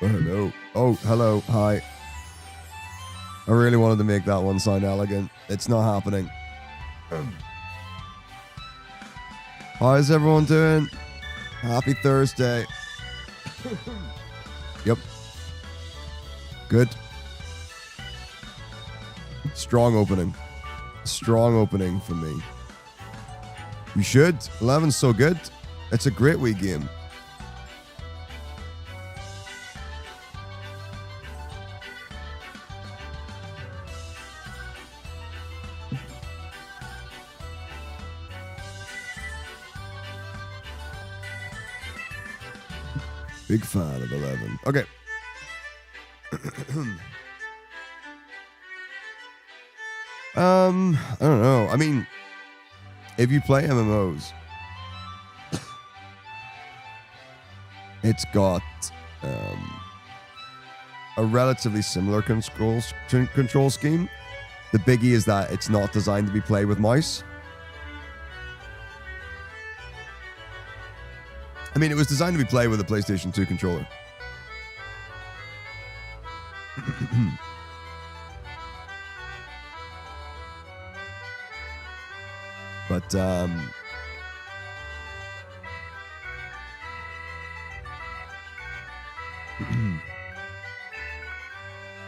Hello. Oh, hello. Hi. I really wanted to make that one sound elegant. It's not happening. How's everyone doing? Happy Thursday. Yep. Good. Strong opening. Strong opening for me. You should. 11's so good. It's a great Wii game. Big fan of 11. Okay. I don't know. I mean, if you play MMOs, it's got a relatively similar control scheme. The biggie is that it's not designed to be played with mouse. I mean, it was designed to be played with a PlayStation 2 controller. But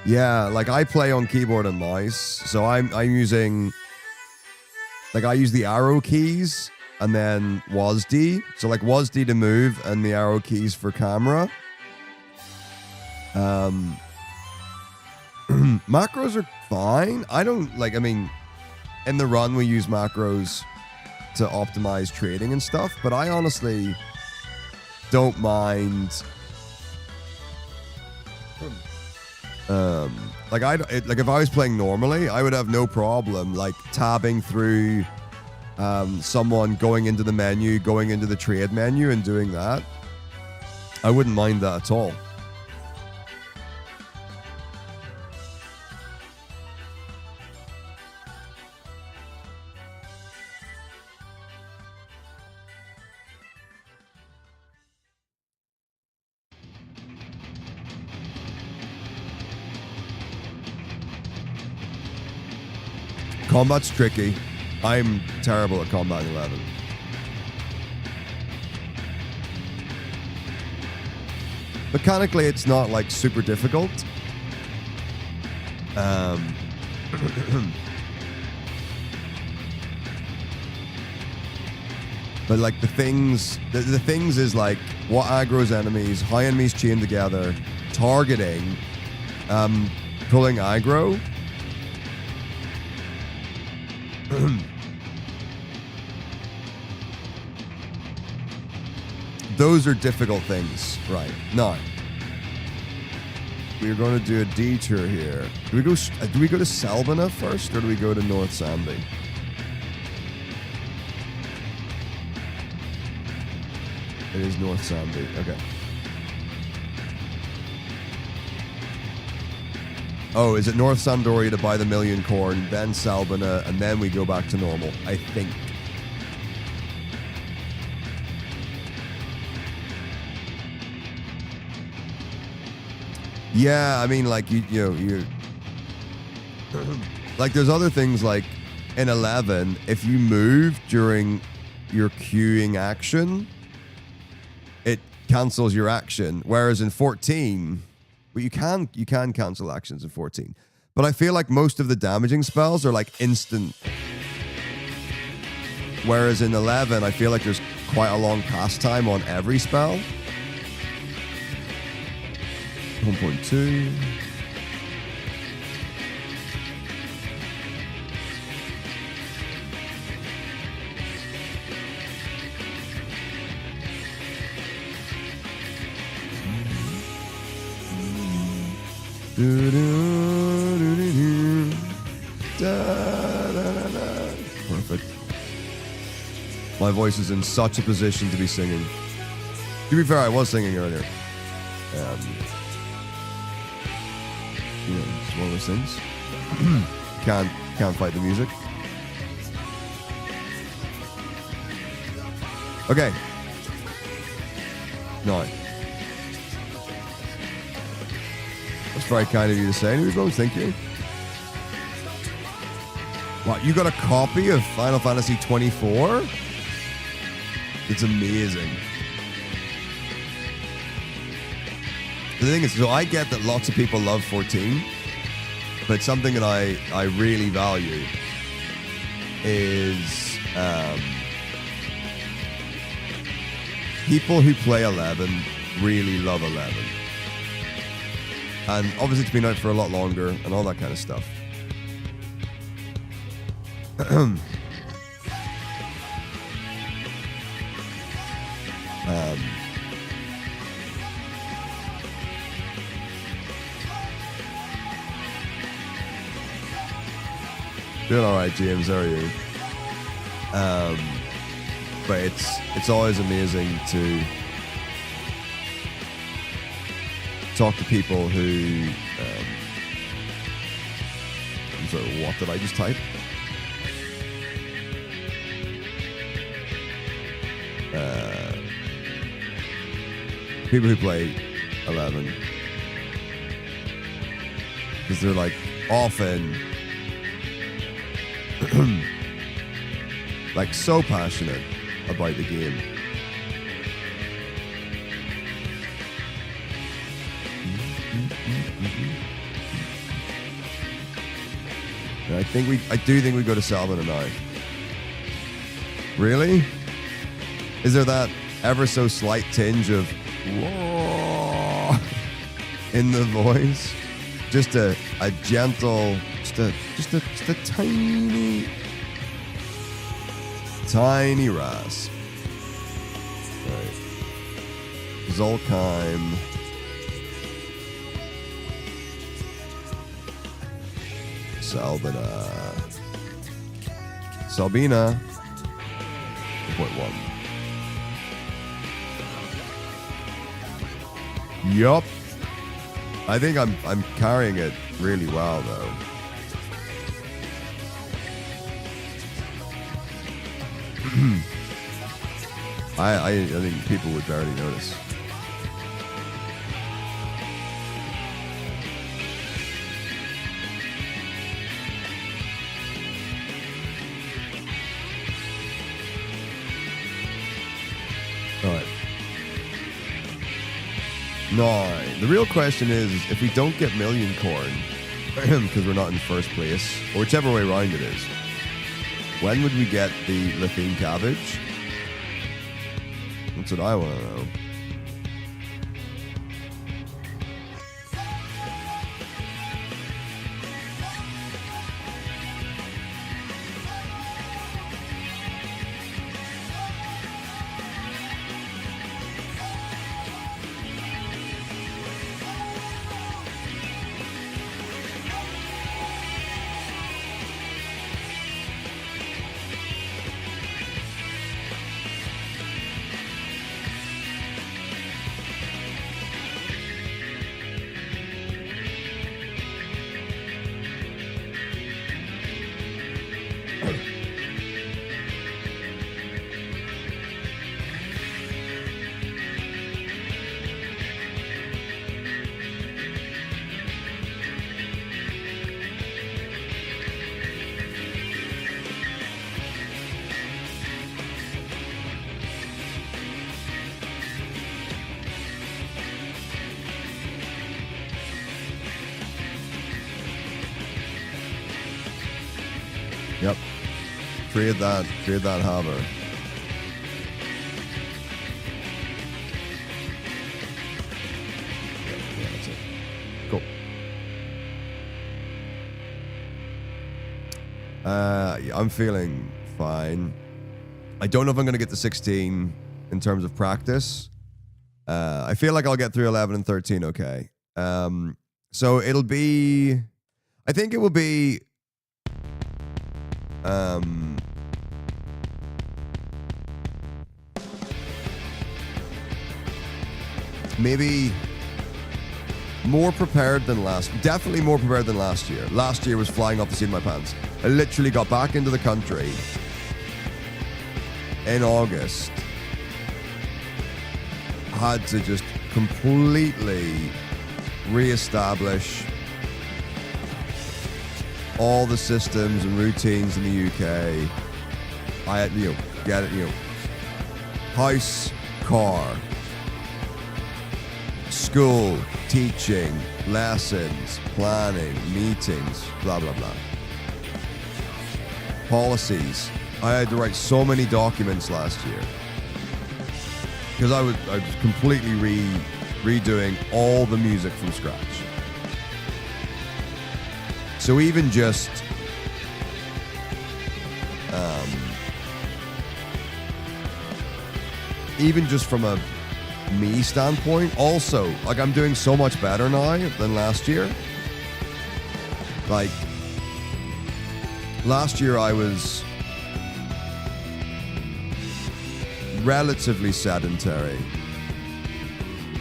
yeah, like I play on keyboard and mouse, so I'm using, like, I use the arrow keys and then WASD. So like WASD to move and the arrow keys for camera. Macros are fine. I don't like, I mean, in the run we use macros to optimize trading and stuff, but I honestly don't mind. Like if I was playing normally, I would have no problem like tabbing through someone going into the menu, going into the trade menu and doing that. I wouldn't mind that at all. Combat's tricky. I'm terrible at combat in 11. Mechanically, it's not like super difficult. But like the things is like what aggro's enemies, how enemies chain together, targeting, pulling aggro. Those are difficult things, right? Now, we're going to do a detour here. Do we go to Selbina first, or do we go to North Sandy? It is North Sandy. Okay. Oh, is it North Sandoria to buy the million corn, then Selbina, and then we go back to normal? I think. Yeah, I mean, like you like there's other things like in 11, if you move during your queuing action, it cancels your action. Whereas in 14, but you can cancel actions in 14. But I feel like most of the damaging spells are like instant. Whereas in 11, I feel like there's quite a long cast time on every spell. 1.2. Perfect. My voice is in such a position to be singing. To be fair, I was singing earlier. You know, it's one of those things. Can't fight the music. Okay. No. That's very kind of you to say, Rose. Thank you. What, you got a copy of Final Fantasy 24? It's amazing. The thing is, so I get that lots of people love 14, but something that I really value is people who play 11 really love 11. And obviously it's been out for a lot longer and all that kind of stuff. Doing all right, James. How are you? But it's always amazing to talk to people who. I'm sorry, what did I just type? People who play 11, because they're like often like so passionate about the game. And I do think we go to Salmon now. Really? Is there that ever so slight tinge of whoa in the voice? Just a gentle, just a tiny rasp. Right. Zolkheim. Salbina. 1.1. Yup. I think I'm carrying it really well though. I think people would barely notice. All right. No, the real question is if we don't get Million Corn, because we're not in first place, or whichever way around it is, when would we get the Lithine Cabbage? That's what I want to know. Yep. Create that hover. Yeah, that's it. Cool. Yeah, I'm feeling fine. I don't know if I'm going to get to 16 in terms of practice. I feel like I'll get through 11 and 13 okay. So it'll be... I think it will be... maybe more prepared than definitely more prepared than last year. Last year was flying off the seat of my pants. I literally got back into the country in August. Had to just completely reestablish all the systems and routines in the UK. I had, get it, house, car, school, teaching, lessons, planning, meetings, blah, blah, blah. Policies. I had to write so many documents last year because I was completely redoing all the music from scratch. So even just from a me standpoint, also, like I'm doing so much better now than last year. Like last year I was relatively sedentary.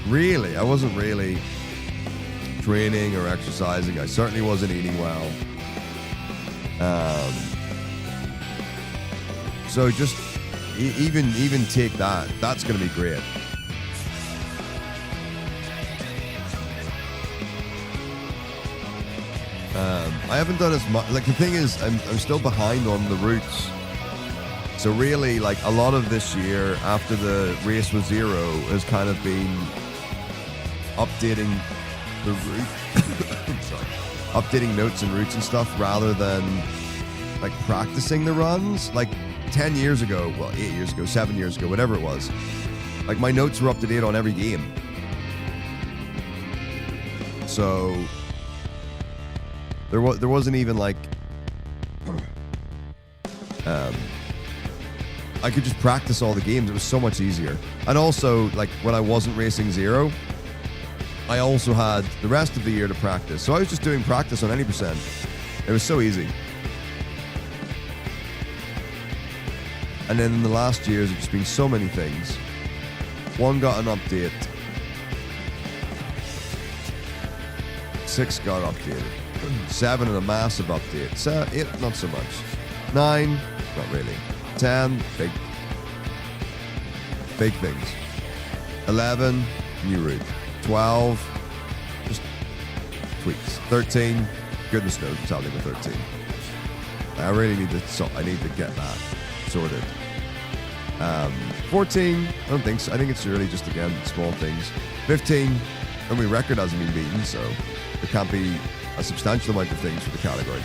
Really, I wasn't really training or exercising. I certainly wasn't eating well. So just even take that. That's going to be great. I haven't done as much. Like the thing is, I'm still behind on the routes. So really, like a lot of this year after the race with Zero has kind of been updating the route. Sorry. Updating notes and routes and stuff rather than like practicing the runs. Like 10 years ago, well, 8 years ago, 7 years ago, whatever it was. Like my notes were up to date on every game. So there wasn't even like I could just practice all the games. It was so much easier. And also, like when I wasn't racing Zero, I also had the rest of the year to practice. So I was just doing practice on any percent. It was so easy. And then in the last years, there's just been so many things. 1 got an update. 6 got updated. 7 and a massive update. 8, not so much. 9, not really. 10, big things. 11, new route. 12, just tweaks. 13, goodness knows what's happening with 13. I really need to get that sorted. 14, I don't think so. I think it's really just, again, small things. 15, only record hasn't been beaten, so there can't be a substantial amount of things for the category.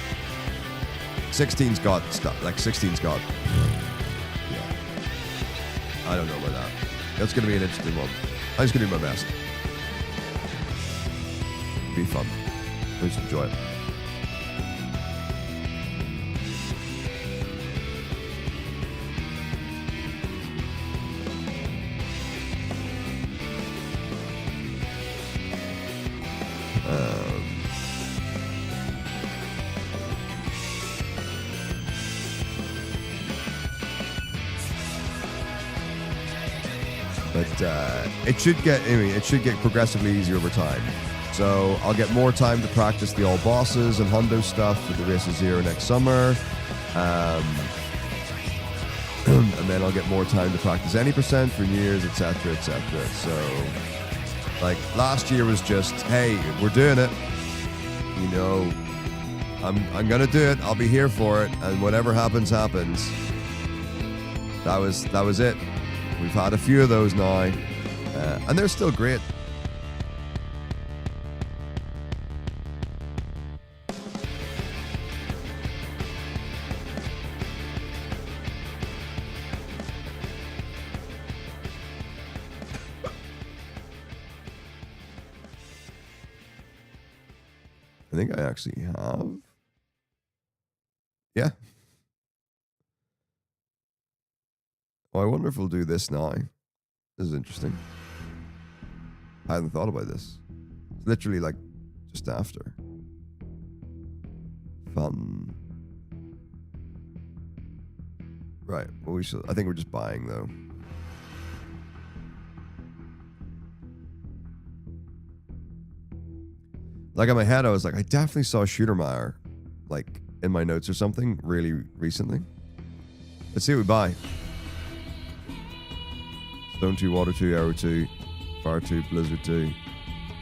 16's got stuff. Like 16's got. Yeah. I don't know about that. That's going to be an interesting one. I'm just going to do my best. Be fun. Just enjoy it. It should get progressively easier over time. So I'll get more time to practice the all bosses and hundo stuff with the Race of Zero next summer. And then I'll get more time to practice any percent for New Year's, etc., etc. So, like, last year was just, hey, we're doing it. You know, I'm gonna do it. I'll be here for it, and whatever happens, happens. That was it. We've had a few of those now, and they're still great. I think I actually have. Yeah. Oh, I wonder if we'll do this now. This is interesting. I hadn't thought about this. It's literally like just after. Fun. Right. Well, I think we're just buying though. Like in my head, I was like, I definitely saw Shootermeyer, like in my notes or something, really recently. Let's see what we buy. Stone 2, Water 2, Arrow 2, Fire 2, Blizzard 2,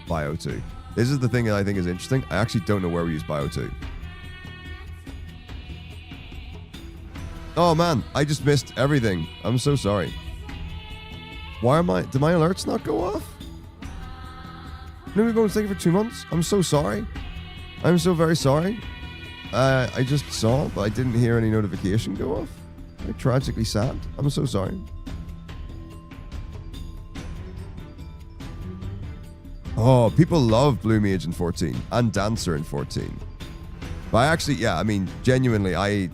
Bio 2. This is the thing that I think is interesting. I actually don't know where we use Bio 2. Oh man, I just missed everything. I'm so sorry. Did my alerts not go off? No, we've been thinking for 2 months. I'm so sorry. I'm so very sorry. I just saw it, but I didn't hear any notification go off. I'm tragically sad. I'm so sorry. Oh, people love Blue Mage in 14 and Dancer in 14. But I actually, yeah, I mean, genuinely, I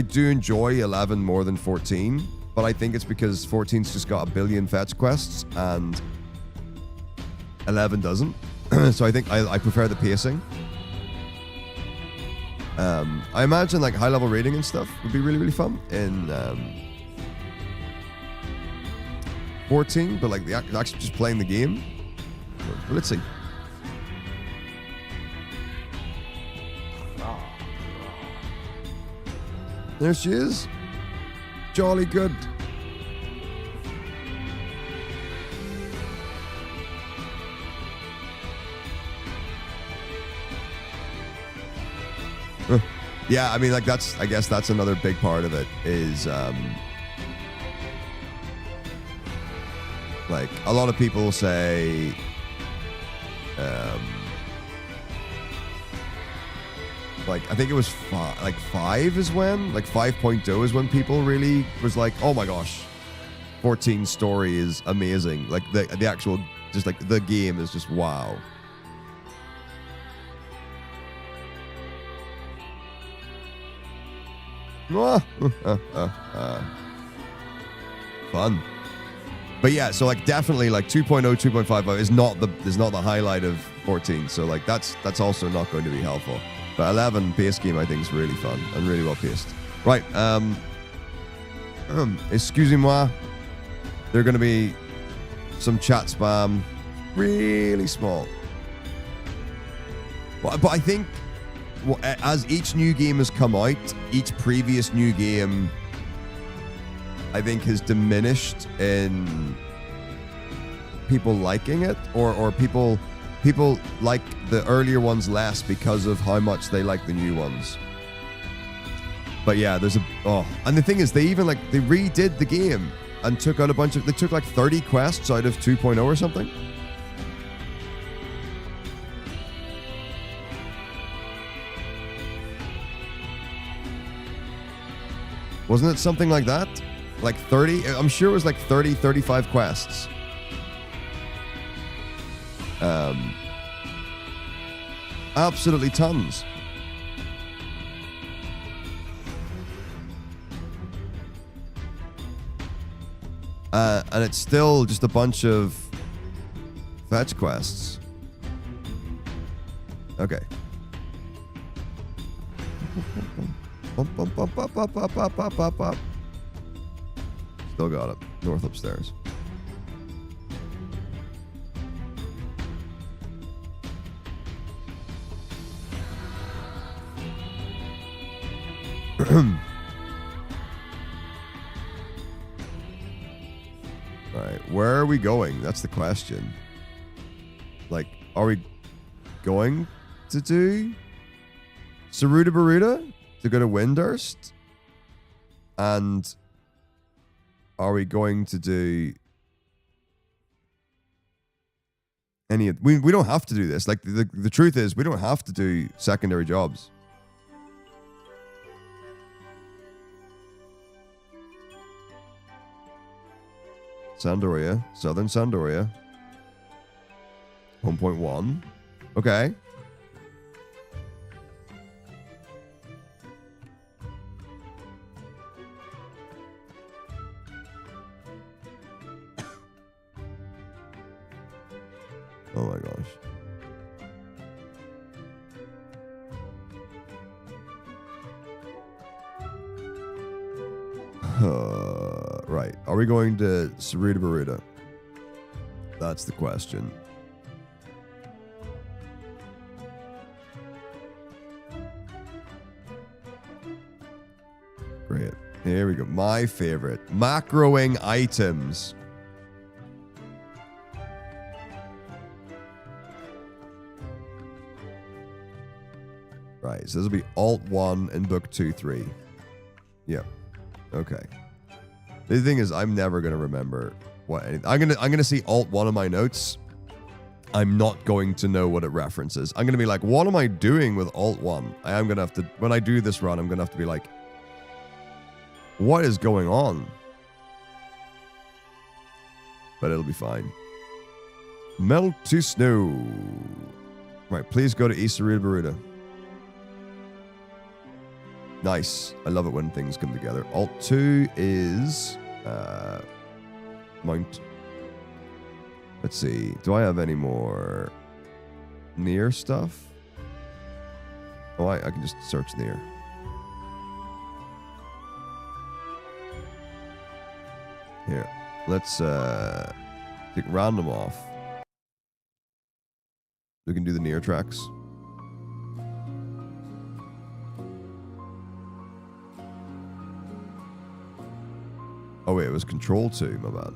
do enjoy 11 more than 14, but I think it's because 14's just got a billion fetch quests and 11 doesn't. So I think I prefer the pacing. I imagine like high level rating and stuff would be really, really fun in 14, but like actually just playing the game. Well, let's see. There she is. Jolly good. Yeah, I mean, like I guess that's another big part of it is, like a lot of people say, like I think it was 5 is when, like 5.0 is when people really was like, oh my gosh, 14 story is amazing. Like the actual, just like the game is just wow. Fun. But yeah, so like definitely like 2.0, 2.5 is not the highlight of 14. So like that's also not going to be helpful. But 11 pace game I think is really fun and really well paced. Right. Excusez-moi. There are going to be some chat spam, really small. But I think as each new game has come out, each previous new game, I think, has diminished in people liking it, or people like the earlier ones less because of how much they like the new ones. But yeah, and the thing is, they redid the game and took out they took like 30 quests out of 2.0 or something. Wasn't it something like that? Like 30? I'm sure it was like 30, 35 quests. Absolutely tons. And it's still just a bunch of fetch quests. Okay. Still got it. North upstairs. Alright, where are we going? That's the question. Like, are we going to do Saruta Baruta to go to Windurst? And are we going to do any of... We don't have to do this. Like, the truth is, we don't have to do secondary jobs. Sandoria. Southern Sandoria. 1.1. Okay. Oh my gosh. Right. Are we going to Saruta Baruta? That's the question. Great. Here we go. My favorite. Macroing items. Right. So this will be Alt 1 in Book 2-3. Yep. Okay. The thing is, I'm never gonna remember what anything. I'm gonna see Alt 1 of my notes. I'm not going to know what it references. I'm gonna be like, what am I doing with Alt 1? I am gonna have to, when I do this run, I'm gonna have to be like, what is going on? But it'll be fine. Melt to snow. Right, please go to East Saruta Baruta. Nice. I love it when things come together. Alt 2 is Mount. Let's see. Do I have any more near stuff? Oh, I can just search near. Here, let's take random off. We can do the near tracks. Oh wait, it was Control 2, my bad.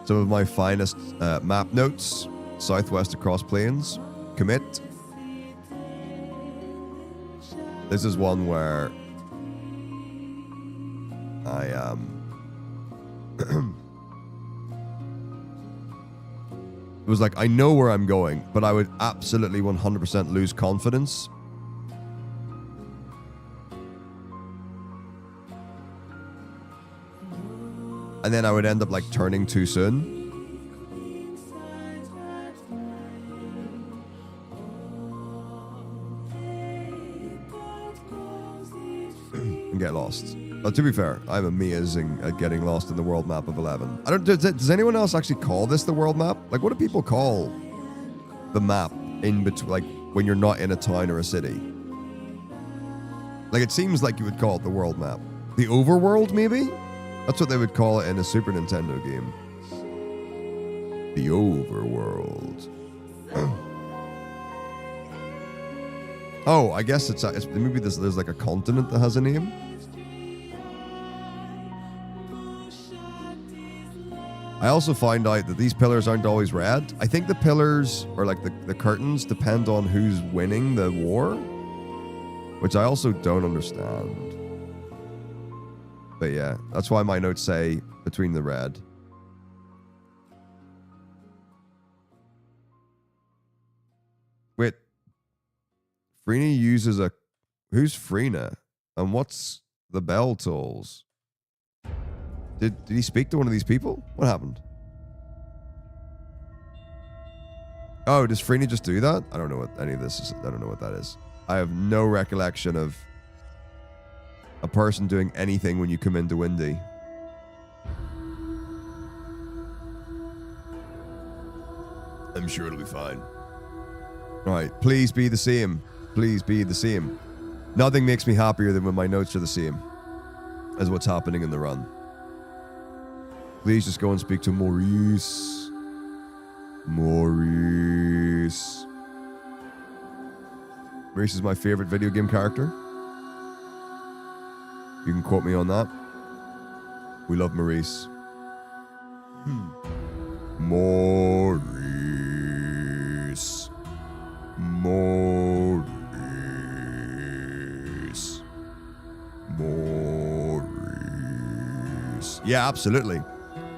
Some of my finest map notes: southwest across plains, commit. This is one where I it was like, I know where I'm going, but I would absolutely 100% lose confidence. And then I would end up like turning too soon. And get lost. But to be fair, I'm amazing at getting lost in the world map of 11. I don't. Does anyone else actually call this the world map? Like, what do people call the map in between, like when you're not in a town or a city? Like, it seems like you would call it the world map. The overworld, maybe? That's what they would call it in a Super Nintendo game. The overworld. Oh, I guess it's maybe there's like a continent that has a name. I also find out that these pillars aren't always red. I think the pillars, or like the curtains, depend on who's winning the war, which I also don't understand. But yeah, that's why my notes say between the red. Wait. Freeney uses a... Who's Freena? And what's the bell tolls? Did he speak to one of these people? What happened? Oh, does Freeney just do that? I don't know what any of this is. I don't know what that is. I have no recollection of a person doing anything when you come into Windy. I'm sure it'll be fine. All right, please be the same. Please be the same. Nothing makes me happier than when my notes are the same as what's happening in the run. Please just go and speak to Maurice. Maurice. Maurice is my favorite video game character. You can quote me on that. We love Maurice. Maurice. Maurice. Maurice. Yeah, absolutely.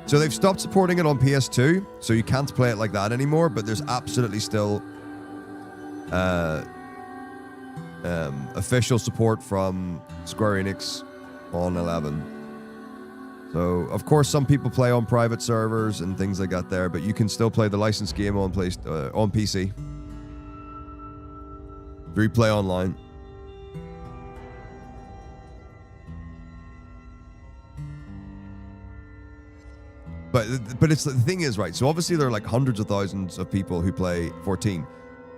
So they've stopped supporting it on PS2, so you can't play it like that anymore, but there's absolutely still official support from Square-Enix on 11. So, of course, some people play on private servers and things like that there, but you can still play the licensed game on PC. Replay online. But it's the thing is, right, so obviously there are like hundreds of thousands of people who play 14.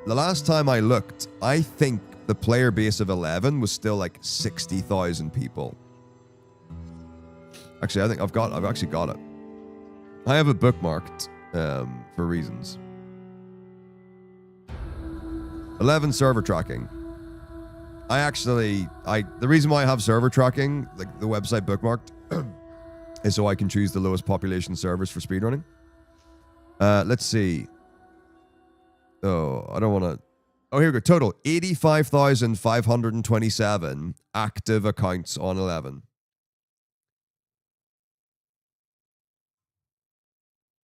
The last time I looked, I think the player base of 11 was still like 60,000 people. Actually, I think I've actually got it. I have it bookmarked for reasons. 11 server tracking. The reason why I have server tracking, like the website bookmarked, is so I can choose the lowest population servers for speedrunning. Let's see. Oh, I don't want to... Oh, here we go. Total 85,527 active accounts on 11.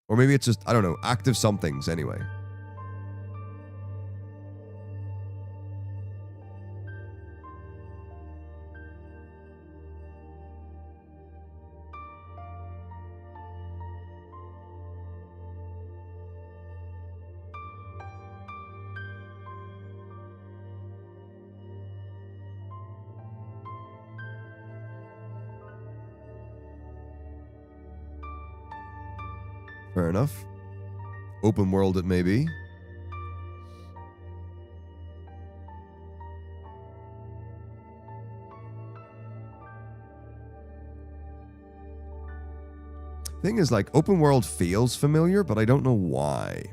Or maybe it's just, I don't know, active somethings anyway. Fair enough. Open world it may be. Thing is, like, open world feels familiar, but I don't know why.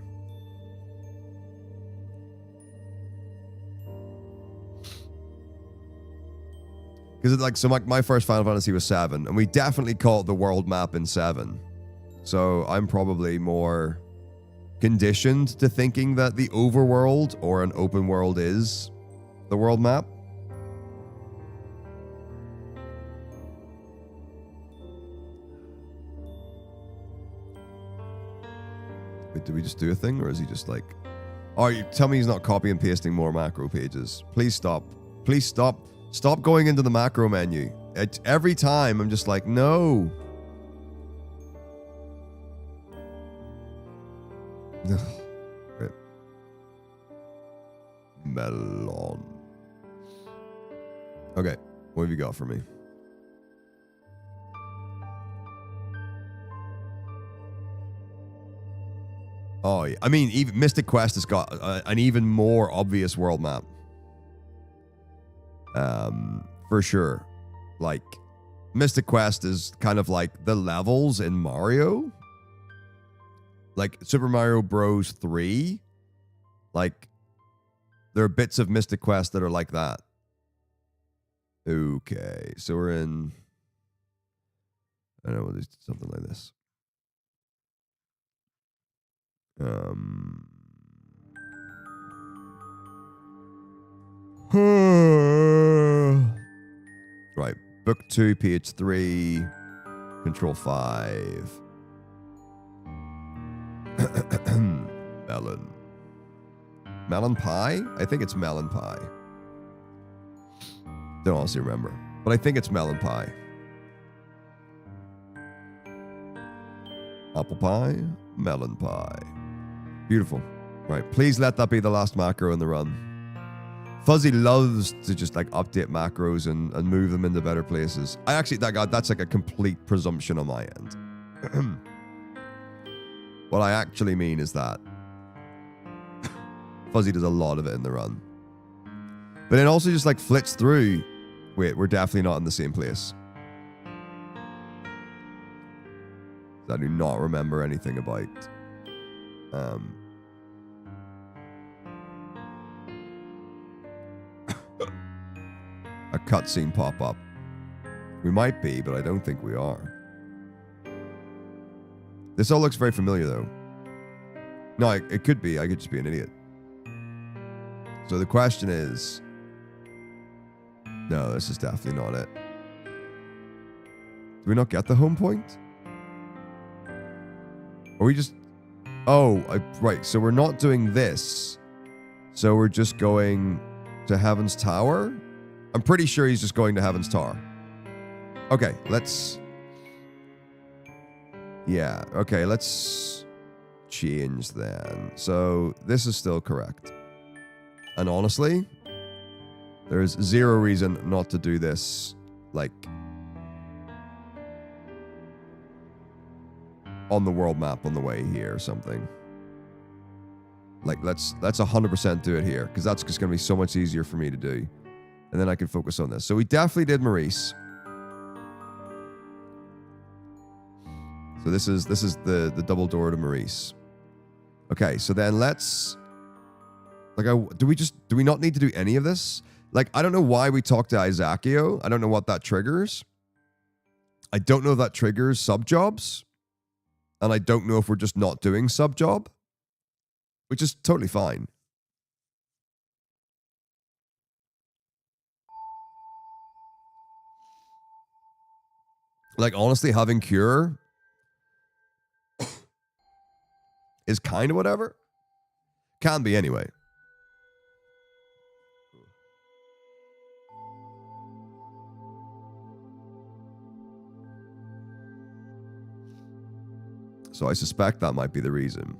Because it's like, so my first Final Fantasy was 7, and we definitely called the world map in 7. So I'm probably more conditioned to thinking that the overworld or an open world is the world map. Wait, did we just do a thing, or is he just like... Oh, you tell me he's not copy and pasting more macro pages. Please stop. Please stop. Stop going into the macro menu. Every time I'm just like, no. Right. Melon. Okay, what have you got for me? Oh, yeah. I mean, even Mystic Quest has got an even more obvious world map. For sure. Like, Mystic Quest is kind of like the levels in Mario. Like, Super Mario Bros. 3. Like, there are bits of Mystic Quest that are like that. Okay, so we're in... I don't know, we'll do something like this. Right, book 2, page 3, control 5. Melon. Melon pie? I think it's melon pie. Don't honestly remember, but I think it's melon pie. Apple pie, melon pie. Beautiful. Right, please let that be the last macro in the run. Fuzzy loves to just like update macros and move them into better places. I actually, that's like a complete presumption on my end. What I actually mean is that Fuzzy does a lot of it in the run. But it also just like flits through. Wait, we're definitely not in the same place. I do not remember anything about a cutscene pop up. We might be, but I don't think we are. This all looks very familiar though. No, it could be. I could just be an idiot. So the question is... No, this is definitely not it. Do we not get the home point? Or we just... Oh, right. So we're not doing this. So we're just going to Heaven's Tower? I'm pretty sure he's just going to Heaven's Tower. Okay, let's... Yeah, okay, let's change then. So this is still correct. And honestly, there's zero reason not to do this, like, on the world map on the way here or something. Like, let's 100% do it here, because that's just going to be so much easier for me to do. And then I can focus on this. So we definitely did Maurice. So this is the double door to Maurice. Okay, so then let's... Like, do we not need to do any of this? Like, I don't know why we talked to Isaacio. I don't know what that triggers. I don't know if that triggers sub-jobs. And I don't know if we're just not doing sub-job. Which is totally fine. Like, honestly, having Cure is kind of whatever. Can be anyway. So I suspect that might be the reason.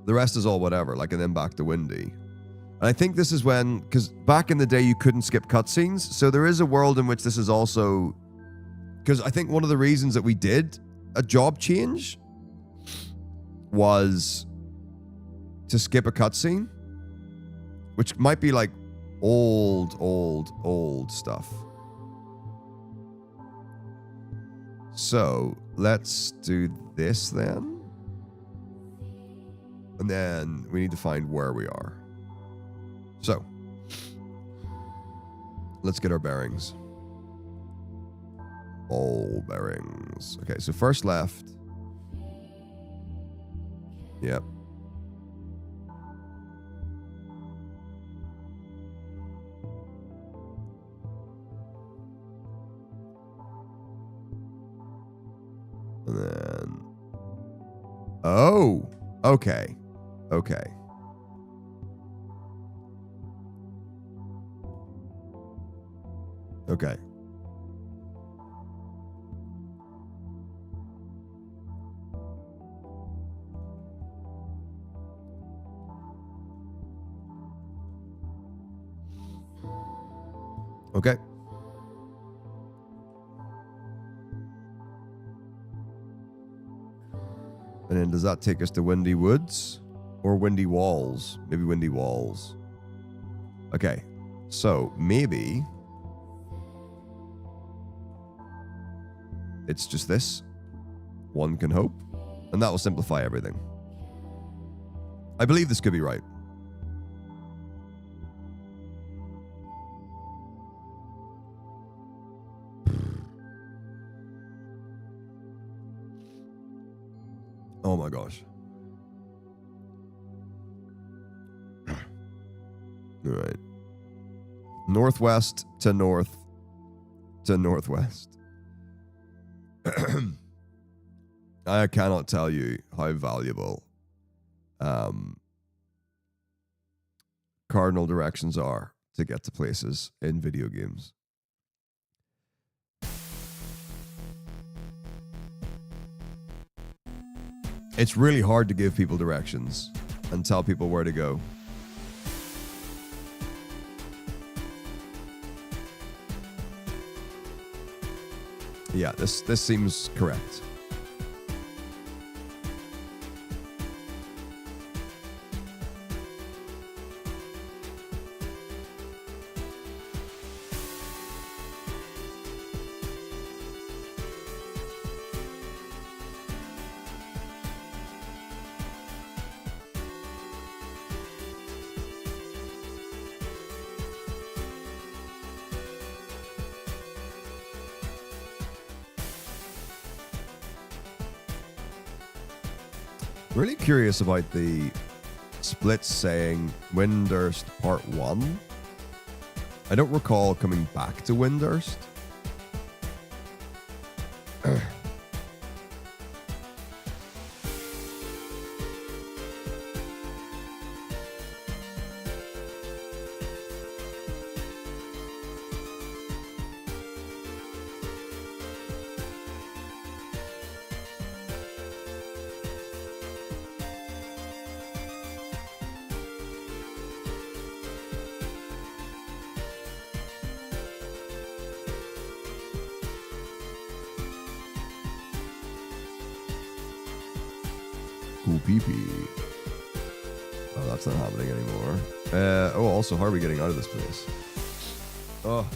The rest is all whatever, like, and then back to Windy. And I think this is when, because back in the day you couldn't skip cutscenes, so there is a world in which this is also, because I think one of the reasons that we did a job change was to skip a cutscene, which might be like old stuff. So let's do this then. And then we need to find where we are. So let's get our bearings. All bearings. Okay, so first left. Yep. And then... Oh! Okay. Okay. Okay. Okay. And then does that take us to Windy Woods or Windy Walls? Maybe Windy Walls. Okay. So maybe it's just this. One can hope. And that will simplify everything. I believe this could be right. Oh my gosh. All right. Northwest to north to northwest. I cannot tell you how valuable cardinal directions are to get to places in video games. It's really hard to give people directions and tell people where to go. Yeah, this seems correct. Really curious about the splits saying Windurst Part 1. I don't recall coming back to Windurst. Cool pee-pee. Oh, that's not happening anymore. Also, how are we getting out of this place? Oh.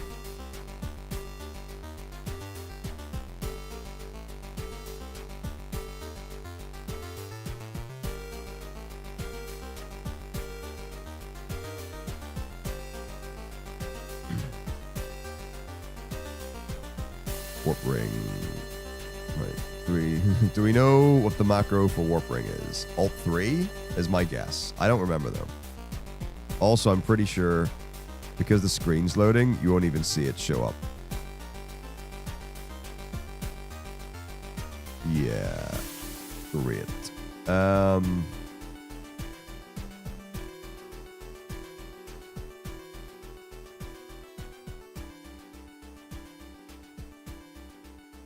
Warp ring. Right. Do we know what the macro for warp ring is? Alt 3 is my guess. I don't remember though. Also, I'm pretty sure because the screen's loading, you won't even see it show up. Yeah. Great.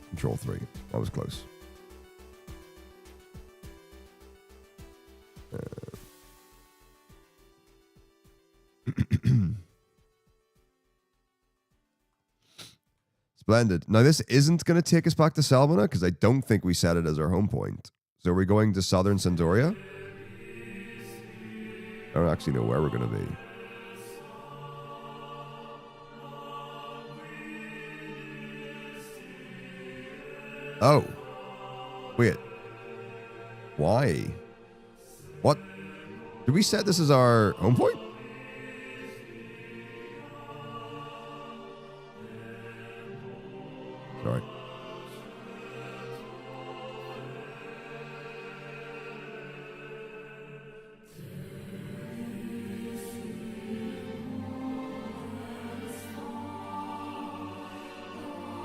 Control 3. That was close. Splendid. Now, this isn't going to take us back to Salmona because I don't think we set it as our home point. So are we going to Southern Sandoria? I don't actually know where we're going to be. Oh. Wait. Why? What? Did we set this as our home point? Sorry.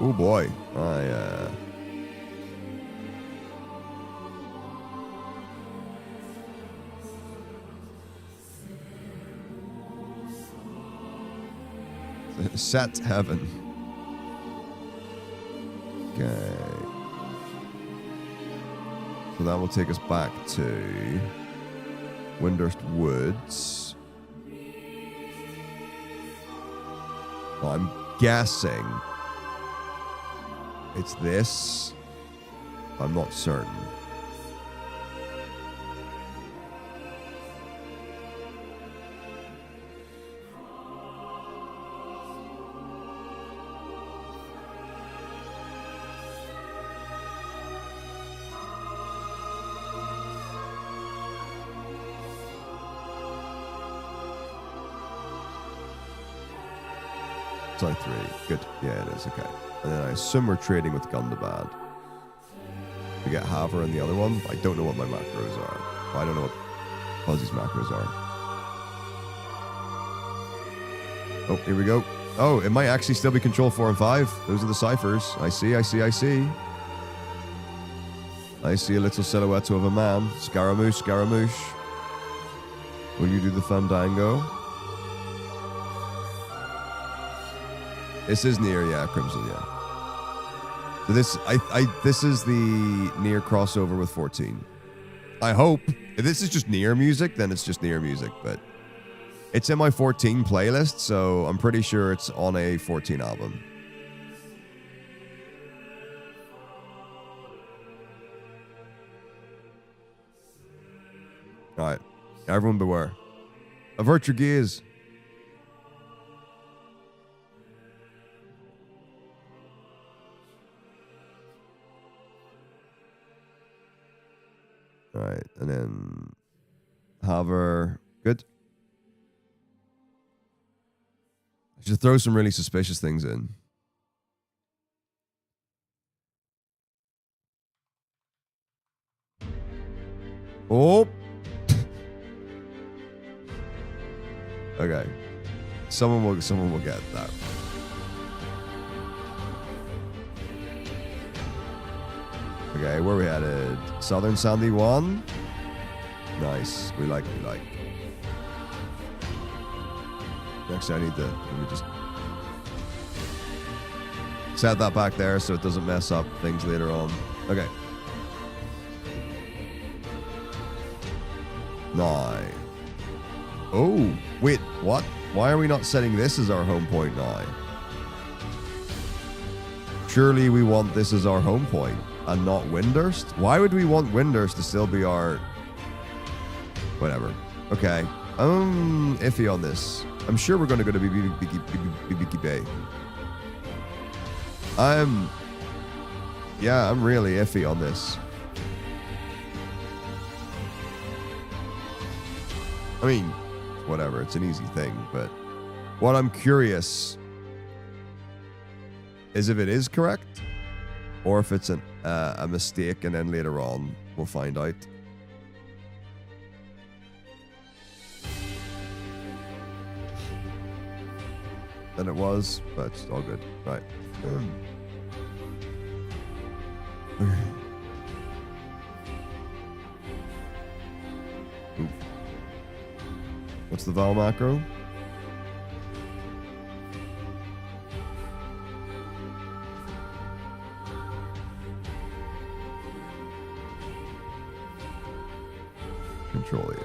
Oh boy. Set heaven. Okay. So that will take us back to Windurst Woods. Well, I'm guessing it's this. I'm not certain. Sorry, 3. Good. Yeah, it is. Okay. And then I assume we're trading with Gundabad. We get Haver and the other one. I don't know what my macros are. I don't know what Fuzzy's macros are. Oh, here we go. Oh, it might actually still be Control 4 and 5. Those are the ciphers. I see. I see a little silhouette of a man. Scaramouche, Scaramouche. Will you do the Fandango? This is near, yeah, Crimson, yeah. So this is the near crossover with 14. I hope. If this is just near music, then it's just near music, but it's in my 14 playlist, so I'm pretty sure it's on a 14 album. Alright. Everyone beware. Avert your gaze. All right, and then Haver. Good. I should throw some really suspicious things in. Oh. Okay. Someone will get that. Okay, where we headed? Southern Sandy 1. Nice. We like. Actually, I need to let me just set that back there so it doesn't mess up things later on. Okay. Now. Oh, wait, what? Why are we not setting this as our home point now? Surely we want this as our home point and not Windurst? Why would we want Windurst to still be our... Whatever. Okay. Iffy on this. I'm sure we're going to go to BBQ Bay. I'm really iffy on this. I mean, whatever. It's an easy thing, but what I'm curious is if it is correct or if it's a mistake and then later on we'll find out. Than it was, but it's all good. Right. What's the Val macro? Control it.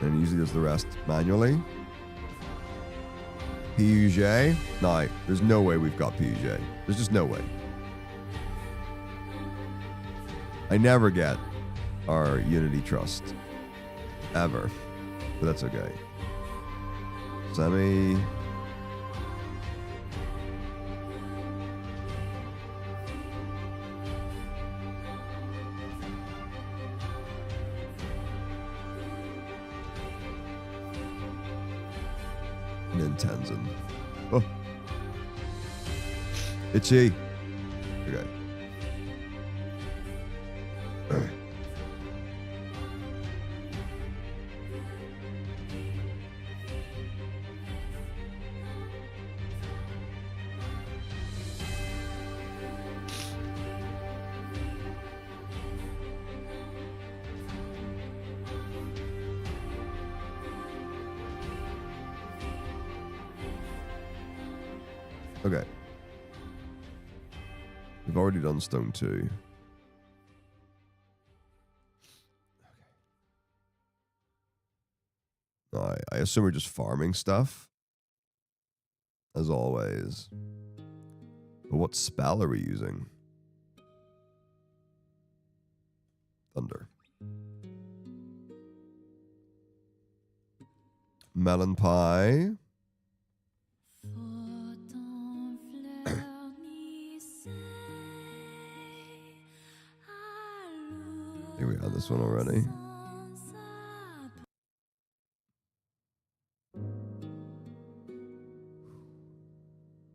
And usually does the rest manually. PUJ. No, there's no way we've got PUJ. There's just no way. I never get our Unity trust. Ever. But that's okay. Semi. Tenzin. Oh. Itchy. Okay. Okay. We've already done Stone 2. Okay. I assume we're just farming stuff. As always. But what spell are we using? Thunder. Melon pie. I think we had this one already.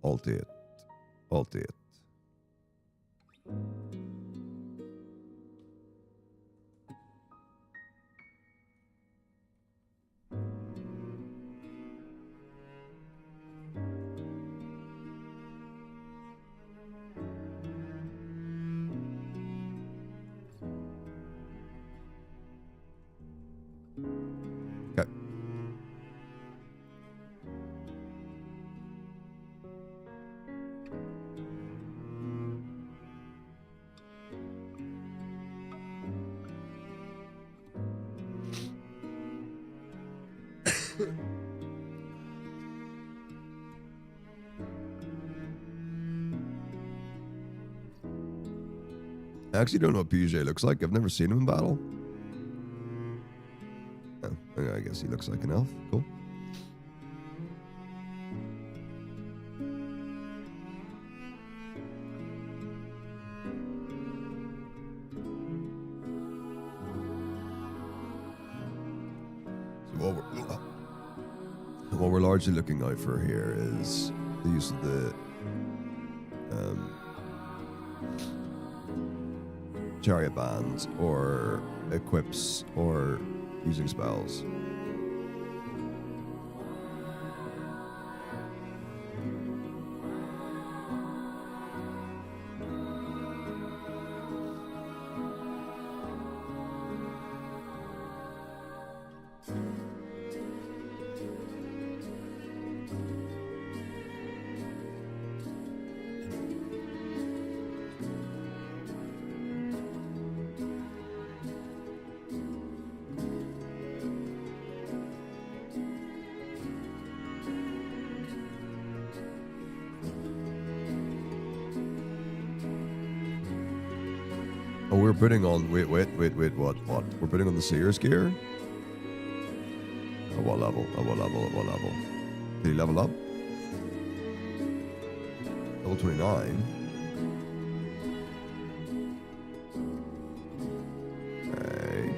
Alt it. Alt it. Okay. I actually don't know what PJ looks like. I've never seen him in battle. Oh, okay, I guess he looks like an elf. Cool. So what we're largely looking out for here is the use of the chariot bands or equips or using spells. Oh, we're putting on, wait, what? We're putting on the Seer's gear? At what level? At what level? At what level? Did he level up? Level 29? Okay.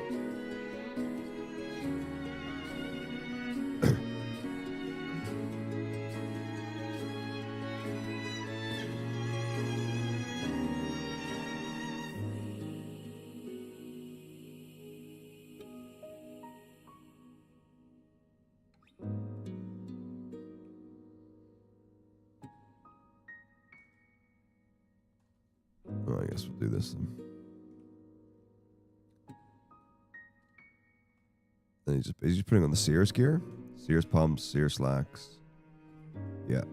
Well, I guess we'll do this then. And he's just putting on the Seer's gear? Seer's pumps, Seer's slacks. Yeah.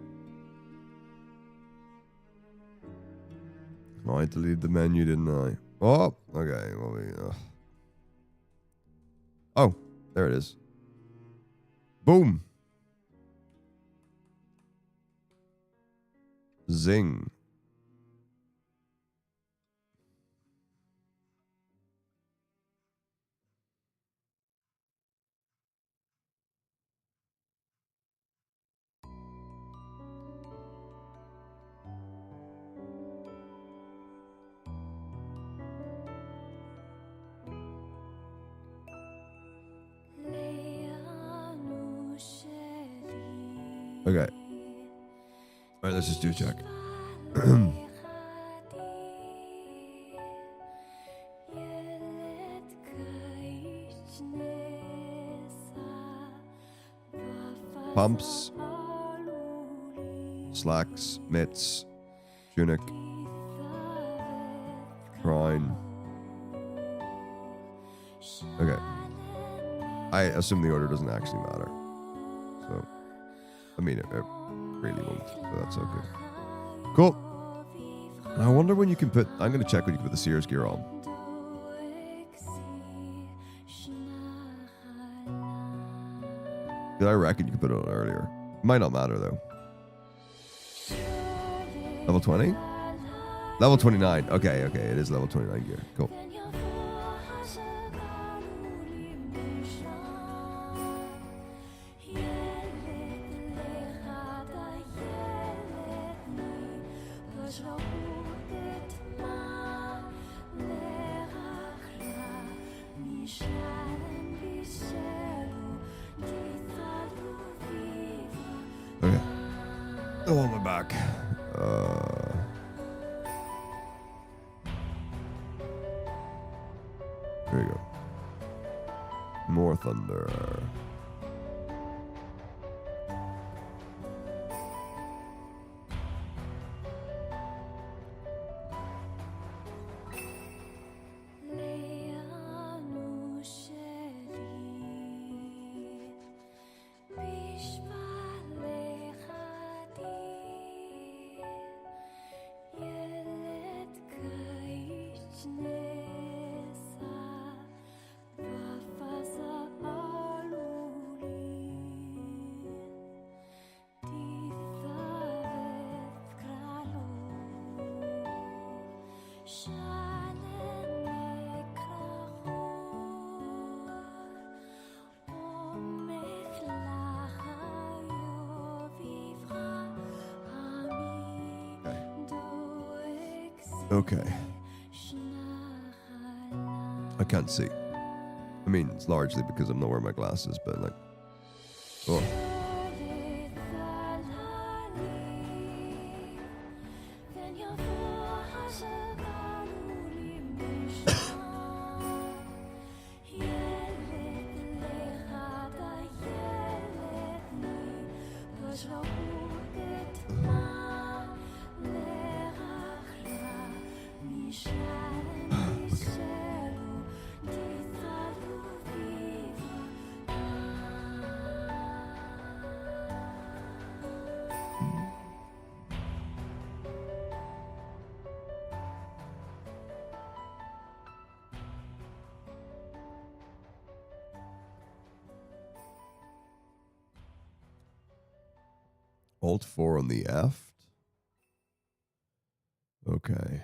Oh, I deleted the menu, didn't I? Oh, okay. Well, oh, there it is. Boom. Zing. Okay. All right, let's just do a check. Pumps, slacks, mitts, tunic, crown. Okay. I assume the order doesn't actually matter. So, I mean, it really won't, but that's okay. Cool. I wonder when you can put... I'm going to check when you can put the Sears gear on. I reckon you can put it on earlier. Might not matter, though. Level 20? Level 29. Okay, it is level 29 gear. Cool. Okay. Oh, on my back. There you go. More thunder. Okay. I can't see. I mean, it's largely because I'm not wearing my glasses, but like... Oh. Alt 4 on the F. Okay.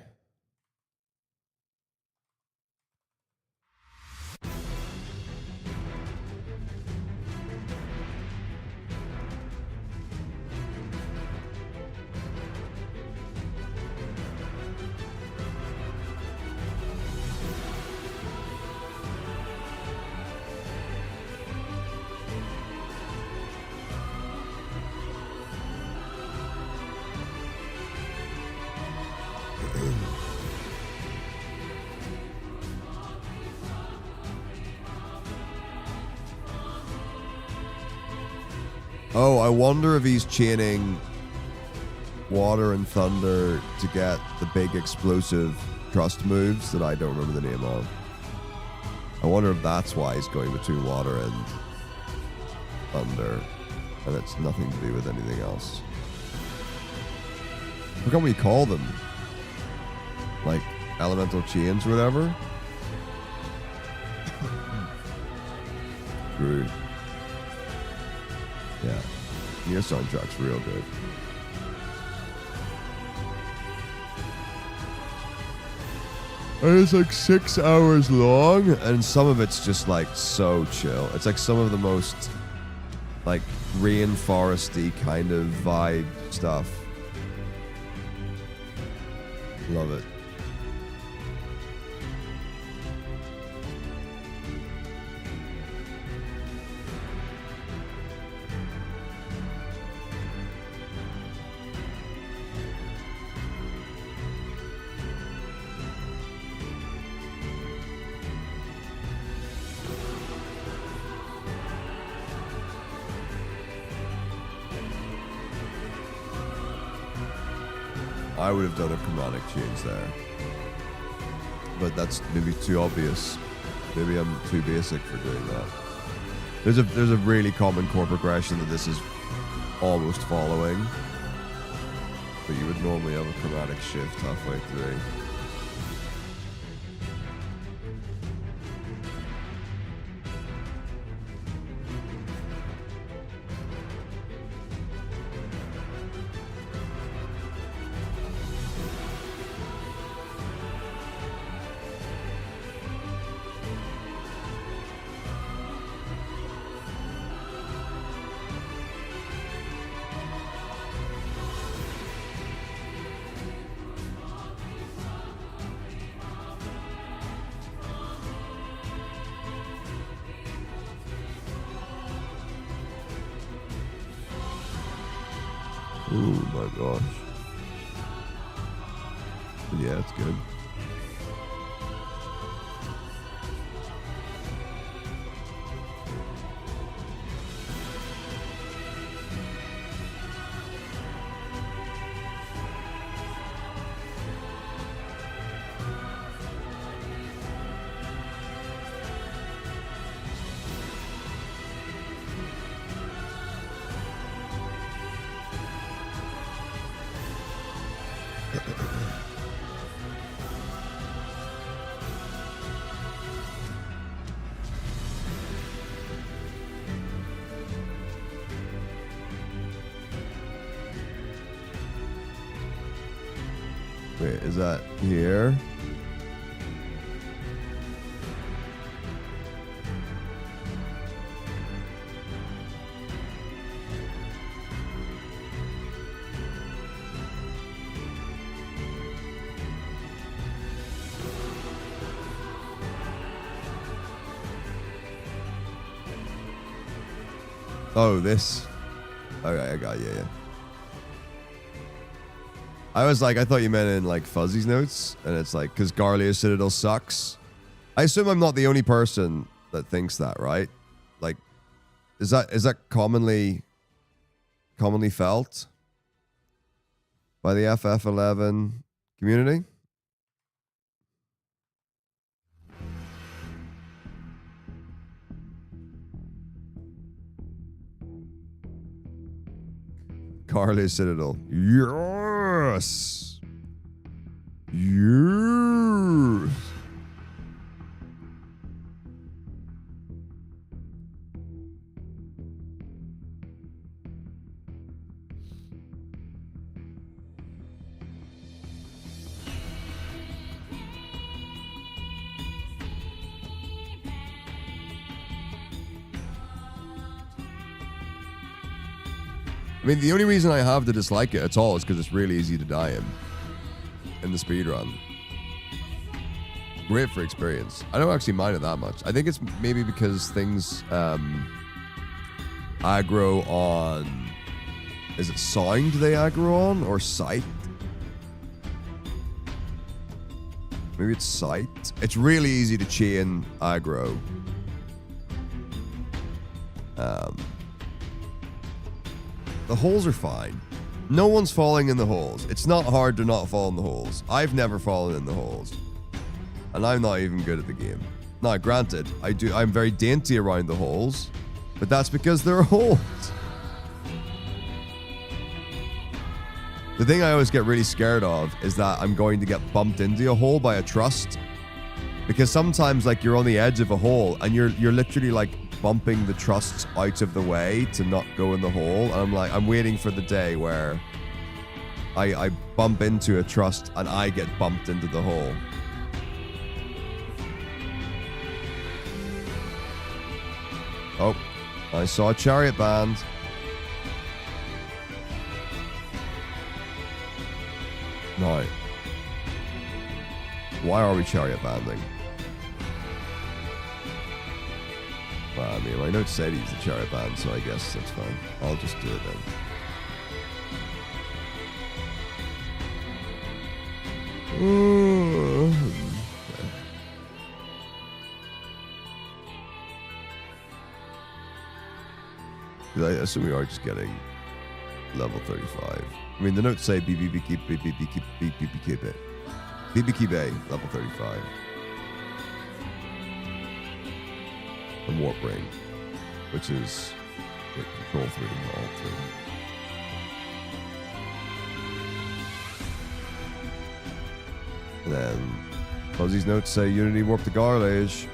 Oh, I wonder if he's chaining water and thunder to get the big explosive thrust moves that I don't remember the name of. I wonder if that's why he's going between water and thunder, and it's nothing to do with anything else. What can we call them? Like elemental chains or whatever? True. Yeah. Your soundtrack's real good. And it's like 6 hours long, and some of it's just like so chill. It's like some of the most like rainforesty kind of vibe stuff. Love it. I would have done a chromatic change there, but that's maybe too obvious. Maybe I'm too basic for doing that. There's a really common chord progression that this is almost following, but you would normally have a chromatic shift halfway through. Oh my gosh. Yeah, it's good. Wait, is that here? Oh, this. Okay, I got you, yeah. I was like, I thought you meant in like Fuzzy's notes, and it's like, because Garlia Citadel sucks. I assume I'm not the only person that thinks that, right? Like, is that commonly felt by the FF11 community? Garlia Citadel. Yes. Yes. I mean, the only reason I have to dislike it at all is because it's really easy to die in the speedrun. Great for experience. I don't actually mind it that much. I think it's maybe because things aggro on... Is it sound they aggro on or sight? Maybe it's sight. It's really easy to chain aggro. The holes are fine. No one's falling in the holes. It's not hard to not fall in the holes. I've never fallen in the holes. And I'm not even good at the game. Now, granted, I'm very dainty around the holes, but that's because there are holes. The thing I always get really scared of is that I'm going to get bumped into a hole by a trust. Because sometimes, like, you're on the edge of a hole and you're literally like bumping the trusts out of the way to not go in the hole. And I'm like, I'm waiting for the day where I bump into a trust and I get bumped into the hole. Oh, I saw a chariot band. No. Why are we chariot banding? Well, I mean, my notes said he's a chariot band, so I guess that's fine. I'll just do it then. I assume we are just getting level 35. I mean, the notes say BB keep it. BB keep A, level 35. And Warp Ring, which is control 3 and all 3. And then Fuzzy's notes say Unity Warp the Garlage.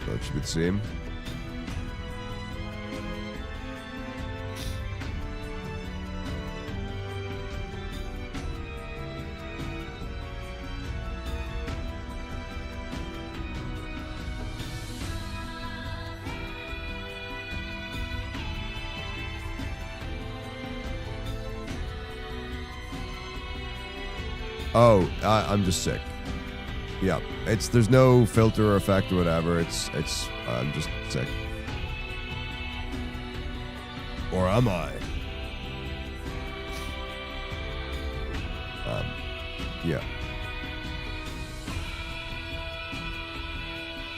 That should be the same. Oh, I'm just sick. Yeah, there's no filter or effect or whatever. I'm just sick. Or am I? Yeah.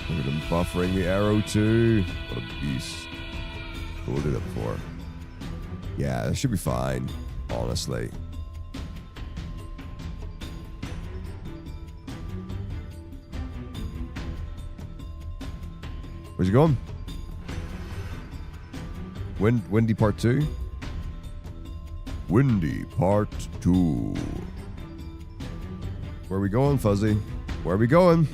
Look at him buffering the arrow too. What a beast. But we'll do that before. Yeah, that should be fine, honestly. Where's he going? Windy Part 2? Windy Part 2. Where are we going, Fuzzy? Where are we going?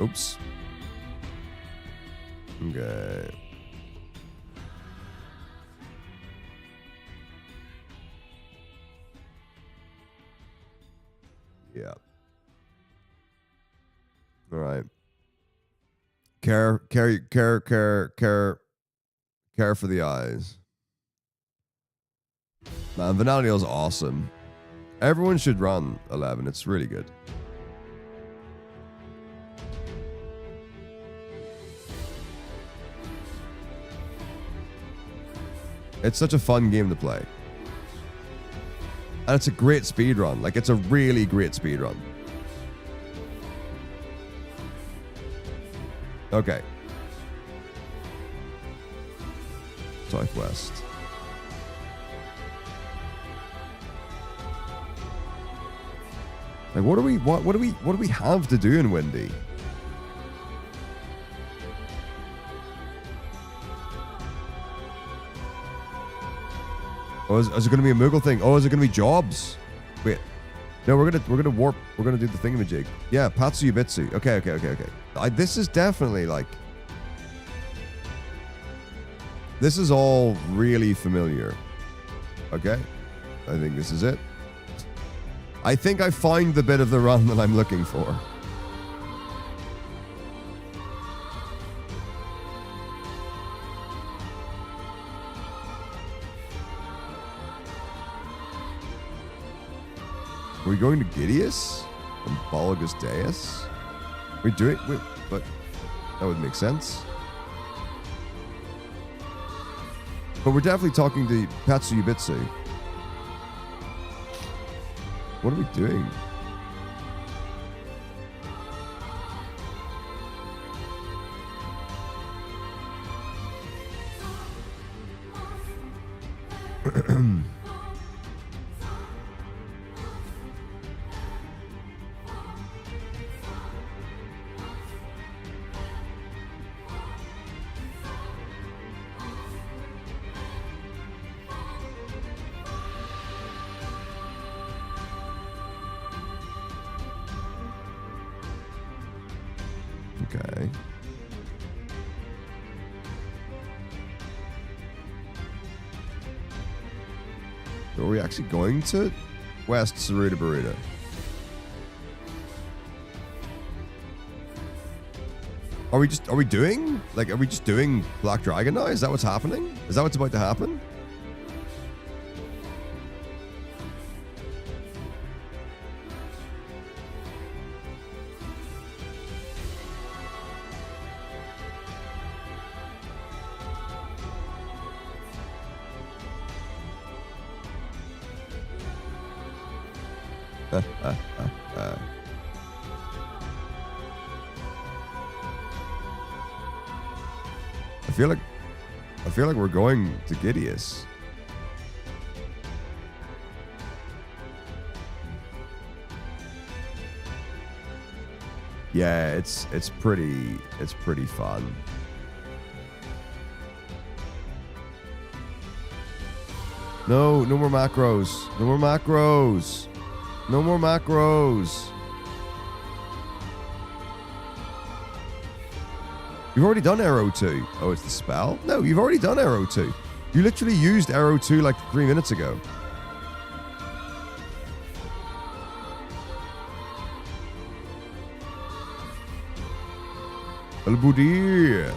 Oops. Okay. Yeah. All right. Care for the eyes. Man, Vanadiel is awesome. Everyone should run 11. It's really good. It's such a fun game to play. And it's a great speedrun. Like, it's a really great speedrun. Okay. Southwest. Like, what do we have to do in Windy? Oh, is it going to be a Moogle thing? Oh, is it going to be jobs? Wait, no, we're gonna warp. We're gonna do the thingamajig. Yeah, Patsu Yubitsu. Okay. This is definitely like. This is all really familiar. Okay, I think this is it. I think I find the bit of the run that I'm looking for. Are we going to Gideus and Balagus Deus? We do it, but that would make sense. But we're definitely talking to Patsu Yubitsu. What are we doing? Okay. Are we actually going to West Saruta Burrito? Are we just doing Black Dragon now? Is that what's happening? Is that what's about to happen? I feel like we're going to Gideus. Yeah, it's pretty fun. No more macros. No more macros. No more macros. You've already done Arrow 2. Oh, it's the spell? No, you've already done Arrow 2. You literally used Arrow 2 like 3 minutes ago. El Budir.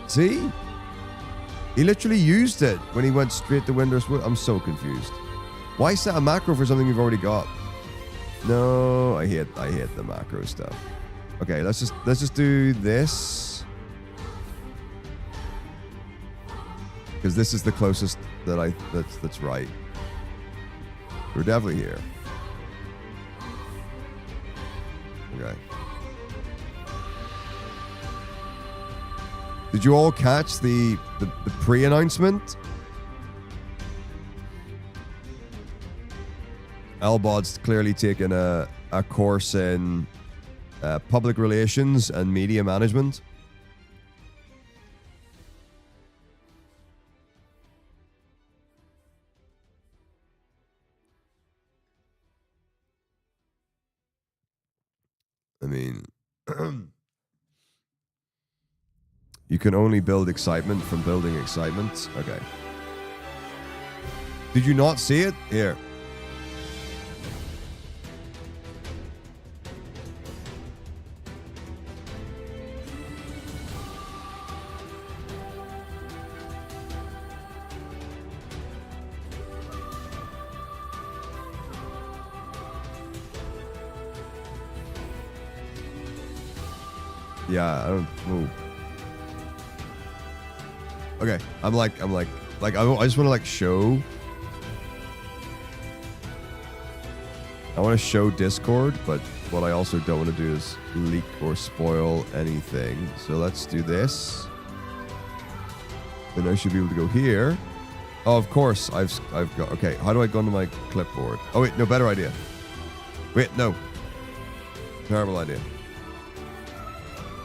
See? He literally used it when he went straight to Winter's Wood. I'm so confused. Why set a macro for something you've already got? No, I hate the macro stuff. Okay, let's just do this. Because this is the closest that's right. We're definitely here. Okay. Did you all catch the pre-announcement? Albod's clearly taken a course in public relations and media management. I mean, you can only build excitement from building excitement. Okay. Did you not see it? Here. Yeah, I don't move. Okay, I just want to like show. I want to show Discord, but what I also don't want to do is leak or spoil anything. So let's do this. Then I should be able to go here. Oh, of course, I've got. Okay, how do I go into my clipboard? Oh wait, no, better idea. Wait, no. Terrible idea.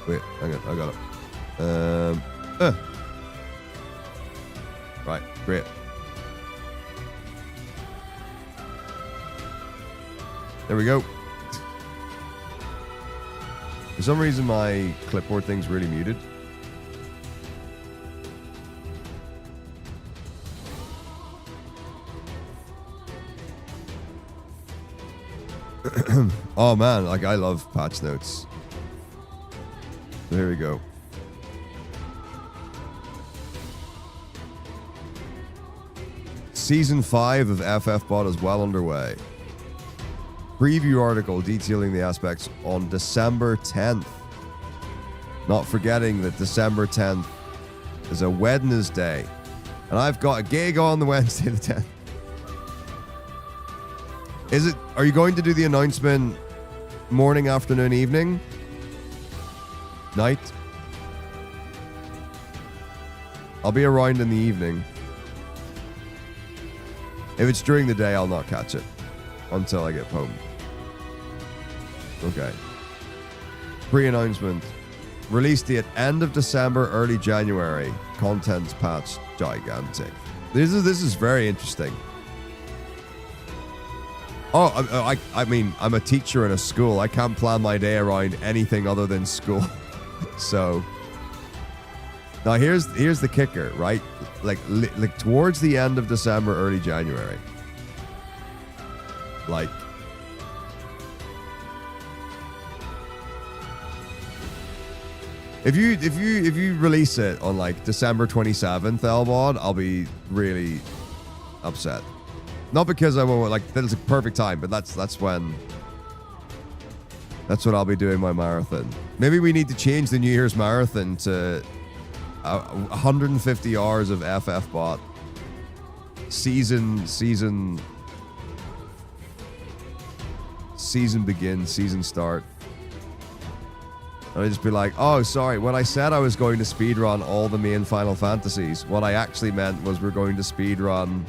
Wait, hang on, I got it. Right, great. There we go. For some reason, my clipboard thing's really muted. Oh man, like I love patch notes. So here we go. Season 5 of FFbot is well underway. Preview article detailing the aspects on December 10th. Not forgetting that December 10th is a Wednesday. And I've got a gig on the Wednesday the 10th. Are you going to do the announcement morning, afternoon, evening? Night? I'll be around in the evening. If it's during the day, I'll not catch it until I get home. Okay. Pre-announcement. Release date end of December, early January. Contents patch gigantic. This is very interesting. Oh, I mean, I'm a teacher in a school. I can't plan my day around anything other than school. So now here's the kicker, right? Like towards the end of December, early January. Like, if you release it on like December 27th, Elbod, I'll be really upset. Not because I won't, like, that's a perfect time, but that's when I'll be doing my marathon. Maybe we need to change the New Year's marathon to 150 hours of FF bot season begin, season start. And I'd just be like, oh, sorry, when I said I was going to speedrun all the main Final Fantasies, what I actually meant was we're going to speedrun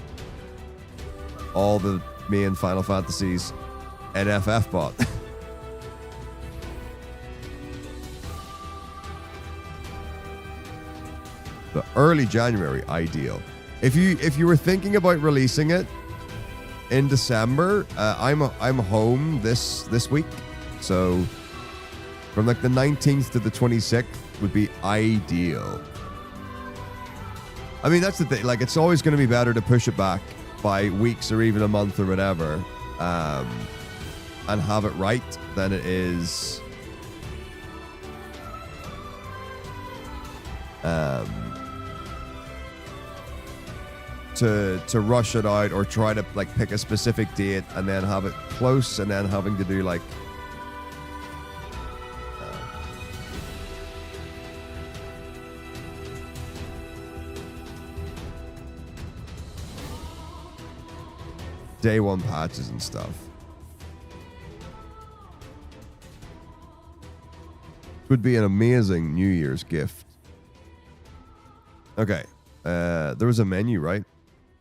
all the main Final Fantasies at FF bot. The early January, ideal. If you were thinking about releasing it in December, I'm home this week, so from like the 19th to the 26th would be ideal. I mean, that's the thing. Like, it's always going to be better to push it back by weeks or even a month or whatever, and have it right than it is to rush it out or try to like pick a specific date and then have it close and then having to do like day one patches and stuff. Would be an amazing New Year's gift. Okay. There was a menu, right?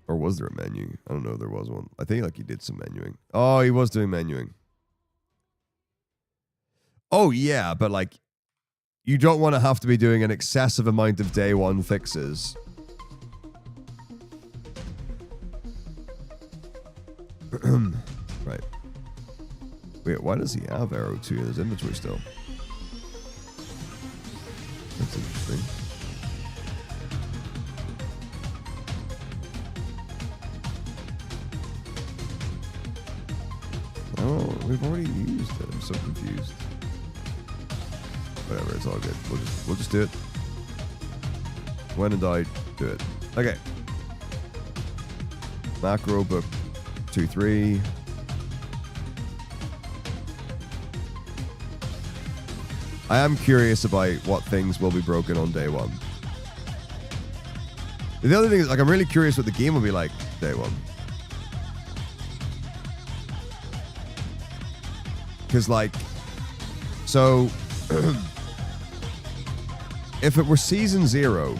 Or was there a menu? I don't know if there was one. I think like he did some menuing. Oh, he was doing menuing. Oh, yeah, but like you don't want to have to be doing an excessive amount of day one fixes. Right. Wait, why does he have Arrow 2 in his inventory still? That's interesting. Oh, we've already used it. I'm so confused. Whatever, it's all good. We'll just do it. When in doubt, do it. Okay. Macro book 2-3. I am curious about what things will be broken on day one. The other thing is, like, I'm really curious what the game will be like day one. Because, like, so if it were season 0,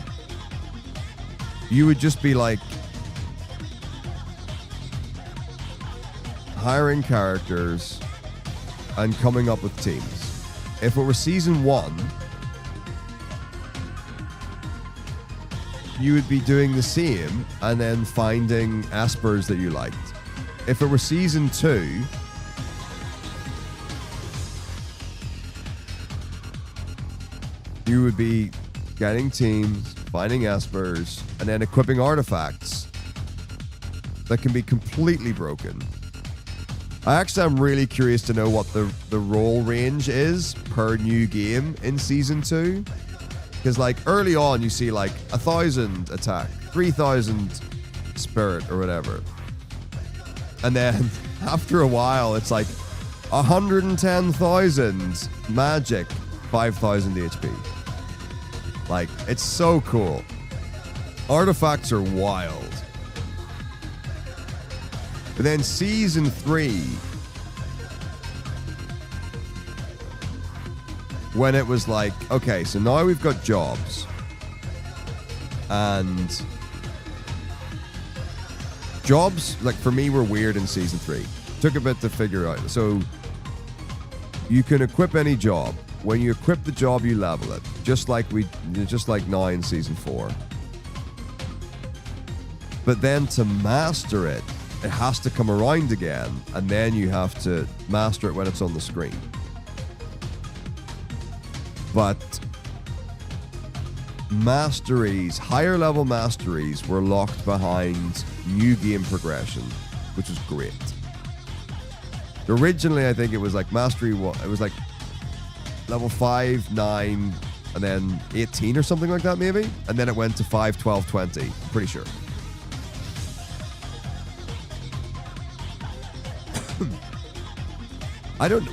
you would just be like hiring characters and coming up with teams. If it were season 1, you would be doing the same and then finding espers that you liked. If it were season 2, you would be getting teams, finding espers, and then equipping artifacts that can be completely broken. I actually am really curious to know what the roll range is per new game in Season 2. Because, like, early on, you see, like, 1,000 attack, 3,000 spirit, or whatever. And then, after a while, it's like 110,000 magic, 5,000 HP. Like, it's so cool. Artifacts are wild. But then Season 3, when it was like, okay, so now we've got jobs. And jobs, like, for me, were weird in Season 3. Took a bit to figure out. So you can equip any job. When you equip the job, you level it. Just like now in Season 4. But then to master it, it has to come around again, and then you have to master it when it's on the screen. But masteries, higher level masteries, were locked behind new game progression, which was great. Originally, I think it was like mastery one, it was like level 5, 9, and then 18 or something like that, maybe. And then it went to 5, 12, 20. I'm pretty sure.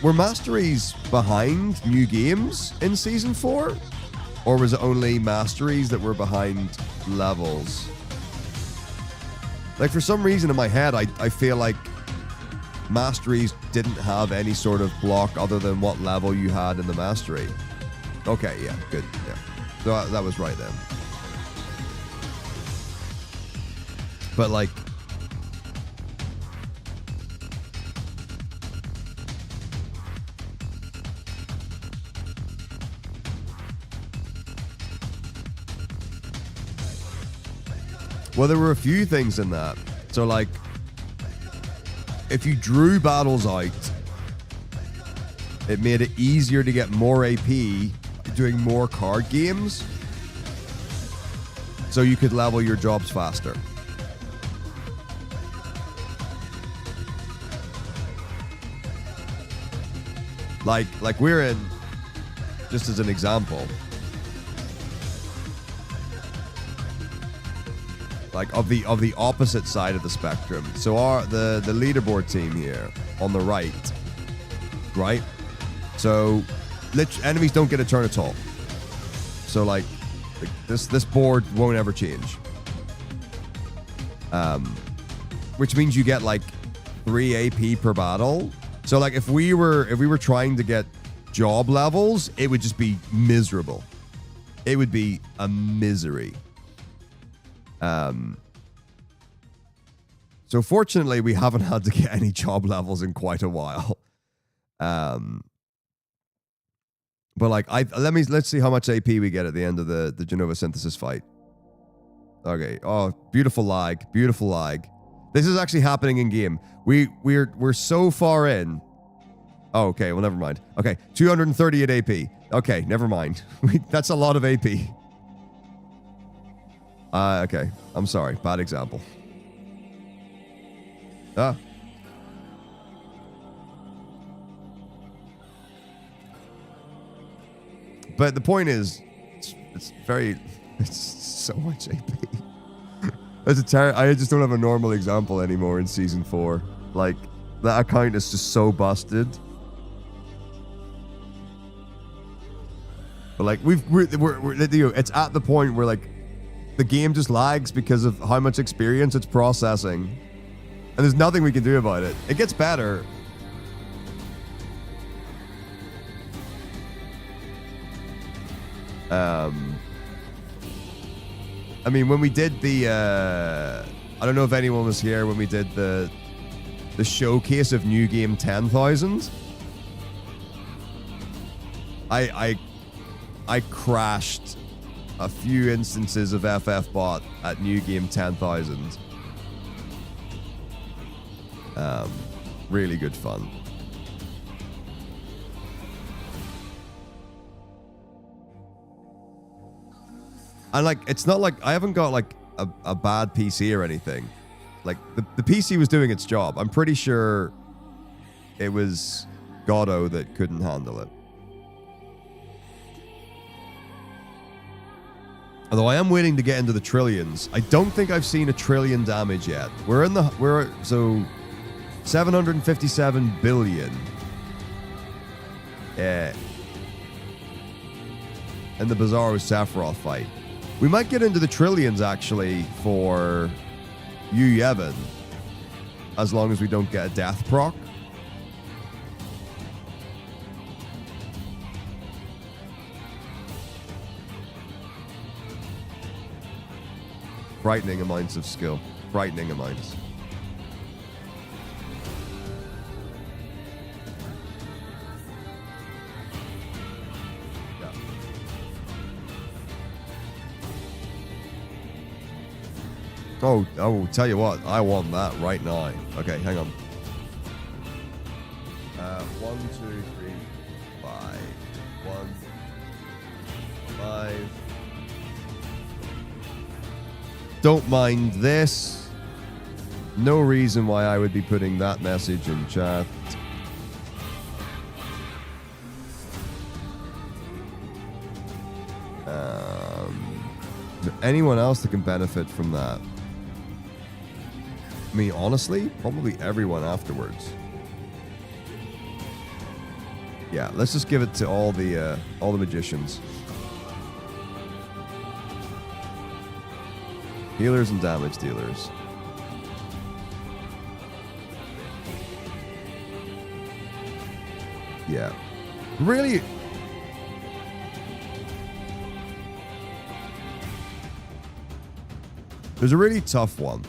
Were masteries behind new games in Season 4? Or was it only masteries that were behind levels? Like, for some reason in my head, I feel like masteries didn't have any sort of block other than what level you had in the mastery. Okay, yeah, good, yeah. So that was right then. But like, well, there were a few things in that. So like, if you drew battles out, it made it easier to get more AP doing more card games, so you could level your jobs faster. Like we're in, just as an example, like of the opposite side of the spectrum. So the leaderboard team here on the right. So enemies don't get a turn at all. So like this board won't ever change. Which means you get like 3 AP per battle. So like if we were trying to get job levels, it would just be miserable. It would be a misery. So fortunately, we haven't had to get any job levels in quite a while. But like, let's see how much AP we get at the end of the Genova Synthesis fight. Okay. Oh, beautiful lag. Beautiful lag. This is actually happening in game. We're so far in. Oh, okay. Well, never mind. Okay, 238 AP. Okay, never mind. That's a lot of AP. Okay. I'm sorry. Bad example. Ah. But the point is, it's so much AP. I just don't have a normal example anymore in Season 4. Like, that account is just so busted. But like, we're it's at the point where like, the game just lags because of how much experience it's processing. And there's nothing we can do about it. It gets better. I mean, when we did the, I don't know if anyone was here when we did the showcase of New Game 10,000. I crashed a few instances of FFbot at New Game 10,000. Really good fun. And like, it's not like I haven't got like a bad PC or anything. Like the PC was doing its job. I'm pretty sure it was Godot that couldn't handle it. Although I am waiting to get into the trillions. I don't think I've seen a trillion damage yet. So 757 billion. Yeah. In the Bizarro Sephiroth fight. We might get into the trillions actually for Yu Yevon, as long as we don't get a death proc. Frightening amounts of skill. Frightening amounts. Oh, I will tell you what. I want that right now. Okay, hang on. 1, 2, 3, 5. 1, 5. Don't mind this. No reason why I would be putting that message in chat. Is there anyone else that can benefit from that? I mean, honestly, probably everyone afterwards. Yeah, let's just give it to all the magicians. Healers and damage dealers. Yeah. Really? There's a really tough one.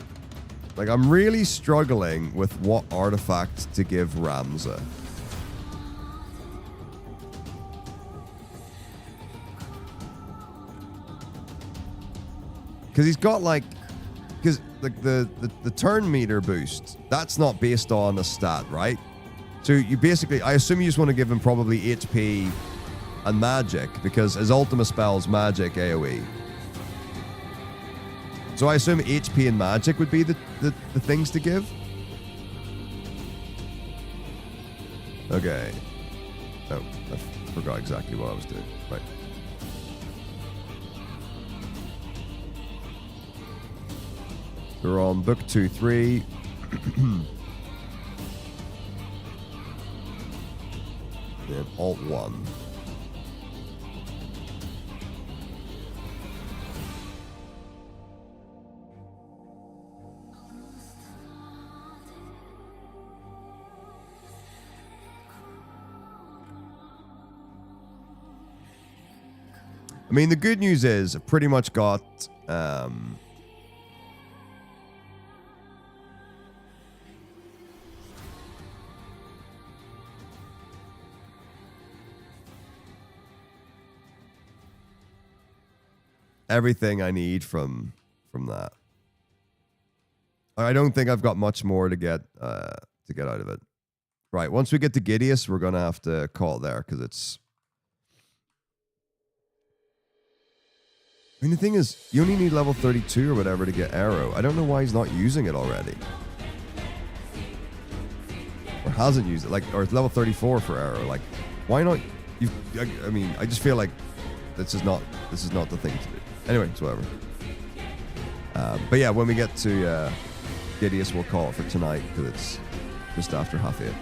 Like, I'm really struggling with what artifact to give Ramza. Because he's got like, because like the turn meter boost, that's not based on a stat, right? So you basically, I assume you just want to give him probably HP and magic, because his ultimate spell's magic AoE. So I assume HP and magic would be the things to give. Okay. Oh, I forgot exactly what I was doing. Right. We're on book 2, 3. Then alt 1. I mean, the good news is I've pretty much got everything I need from that. I don't think I've got much more to get out of it. Right, once we get to Gideus, we're gonna have to call it there, because it's. I mean, the thing is, you only need level 32 or whatever to get Arrow. I don't know why he's not using it already. Or hasn't used it. Like, or it's level 34 for Arrow. Like, why not? I mean, I just feel like this is not the thing to do. Anyway, it's whatever. But yeah, when we get to Gideus, we'll call it for tonight, because it's just after 8:30.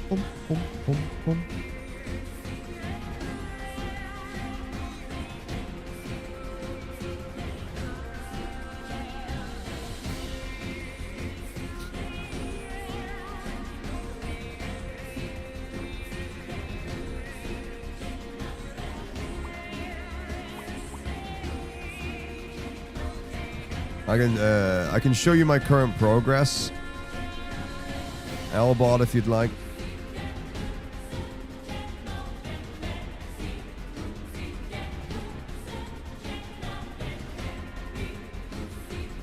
Boom, boom, boom, boom. I can show you my current progress. Elbot if you'd like.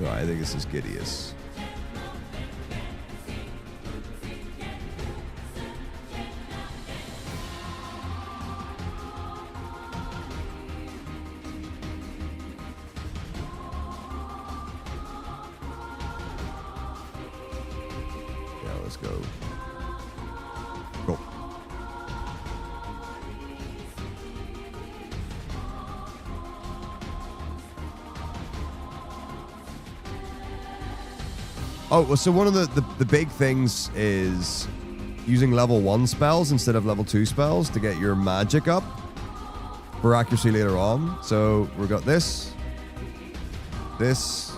Right, I think this is Gideus. Go. Go. Oh, well, so one of the big things is using level 1 spells instead of level 2 spells to get your magic up for accuracy later on. So we've got this. This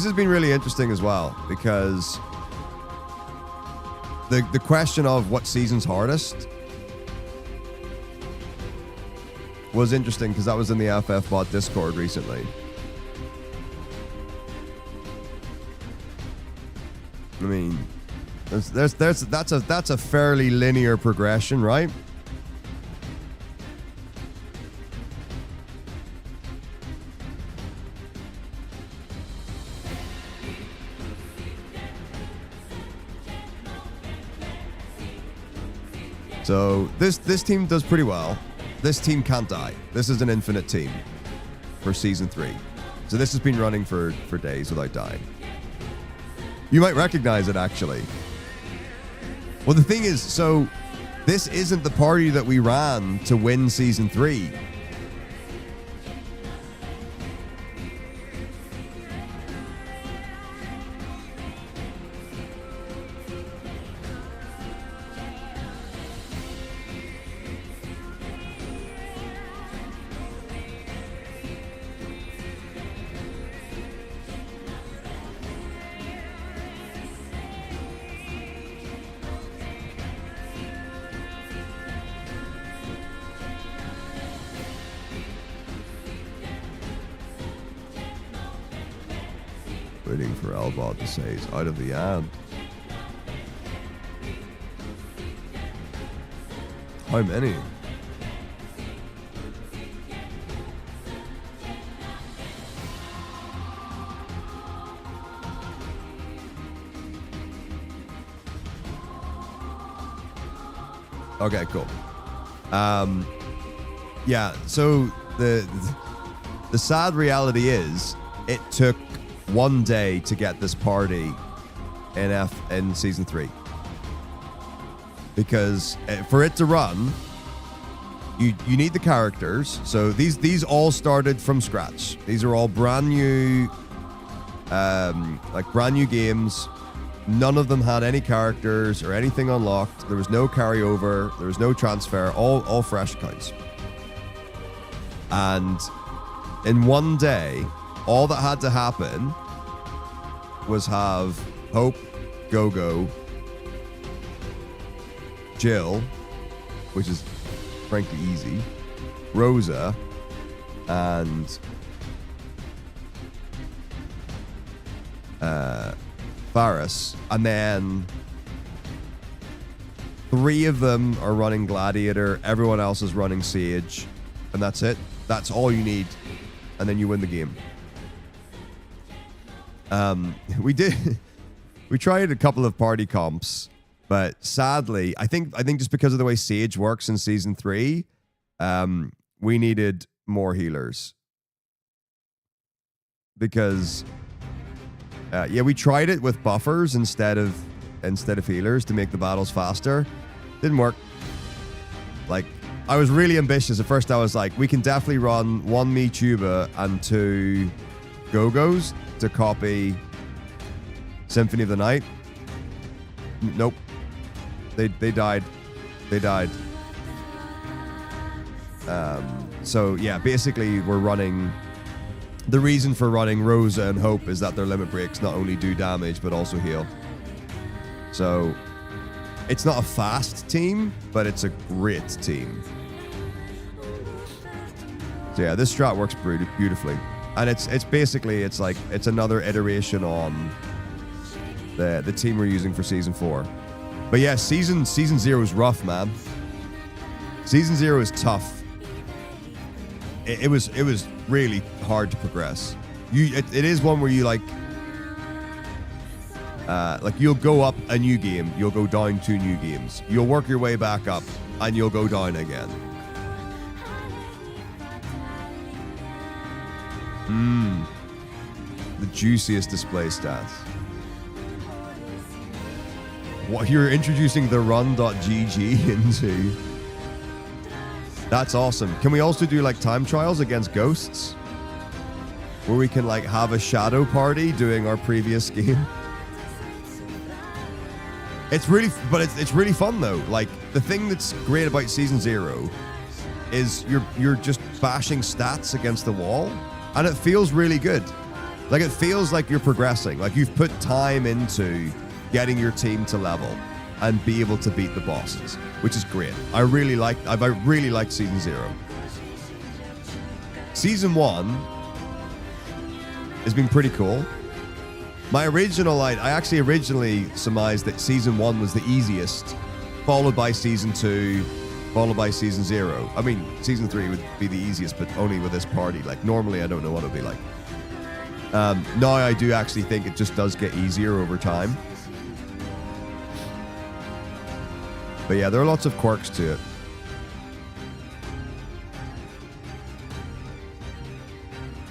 has been really interesting as well, because the question of what season's hardest was interesting, because that was in the FFbot Discord recently. I mean, That's a fairly linear progression, right? So this team does pretty well. This team can't die. This is an infinite team for season 3. So this has been running for days without dying. You might recognize it, actually. Well, the thing is, so this isn't the party that we ran to win season 3. Waiting for Elbot to say he's out of the ad. How many? Okay, cool. Yeah, so the sad reality is it took 1 day to get this party in season 3, because for it to run, you need the characters. So these all started from scratch. These are all brand new, brand new games. None of them had any characters or anything unlocked. There was no carryover. There was no transfer. All fresh accounts. And in 1 day, all that had to happen was have Hope, Go-Go, Jill, which is frankly easy, Rosa, and Faris, and then 3 of them are running Gladiator, everyone else is running Sage, and that's it. That's all you need, and then you win the game. We tried a couple of party comps, but sadly, I think just because of the way Sage works in season 3, we needed more healers. Because, we tried it with buffers instead of healers to make the battles faster. Didn't work. Like, I was really ambitious. At first, I was like, we can definitely run 1 Me Tuba and 2 Go-Go's to copy Symphony of the Night. Nope. They died. They died. So yeah, basically we're running... The reason for running Rosa and Hope is that their limit breaks not only do damage, but also heal. So it's not a fast team, but it's a great team. So yeah, this strat works beautifully. And it's basically, it's another iteration on the team we're using for season 4. But yeah, season 0 is rough, man. Season 0 is tough. It was really hard to progress. It is one where you like you'll go up a new game, you'll go down 2 new games, you'll work your way back up, and you'll go down again. The juiciest display stats. What, you're introducing the run.gg into? That's awesome. Can we also do like time trials against ghosts? Where we can like have a shadow party doing our previous game? It's really fun though. Like, the thing that's great about season 0 is you're just bashing stats against the wall, and it feels really good. Like, it feels like you're progressing. Like, you've put time into getting your team to level and be able to beat the bosses, which is great. I really liked season 0. Season 1 has been pretty cool. I actually originally surmised that season 1 was the easiest, followed by season 2, followed by season 0. I mean, season 3 would be the easiest, but only with this party. Like, normally I don't know what it would be like. Now I do actually think it just does get easier over time. But yeah, there are lots of quirks to it.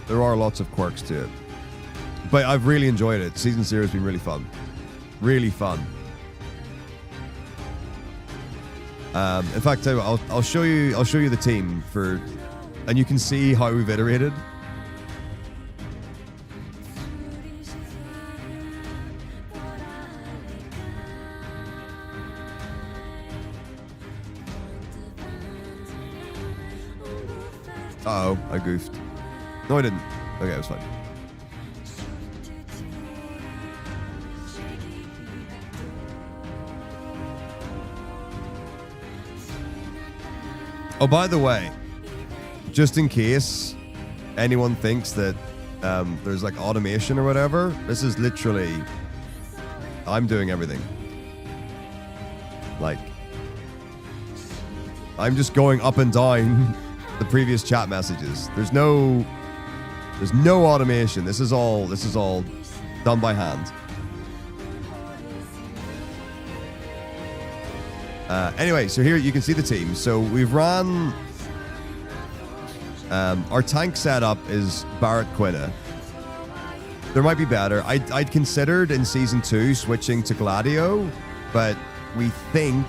There are lots of quirks to it. But I've really enjoyed it. Season 0 has been really fun. Really fun. In fact, I'll show you the team for, and you can see how we've iterated. Uh-oh, I goofed. No, I didn't. Okay, it was fine. Oh, by the way, just in case anyone thinks that there's like automation or whatever, this is literally, I'm doing everything. Like, I'm just going up and down the previous chat messages. There's no automation. This is all done by hand. Anyway, so here you can see the team. So we've ran... our tank setup is Barrett Quina. There might be better. I'd considered in Season 2 switching to Gladio, but we think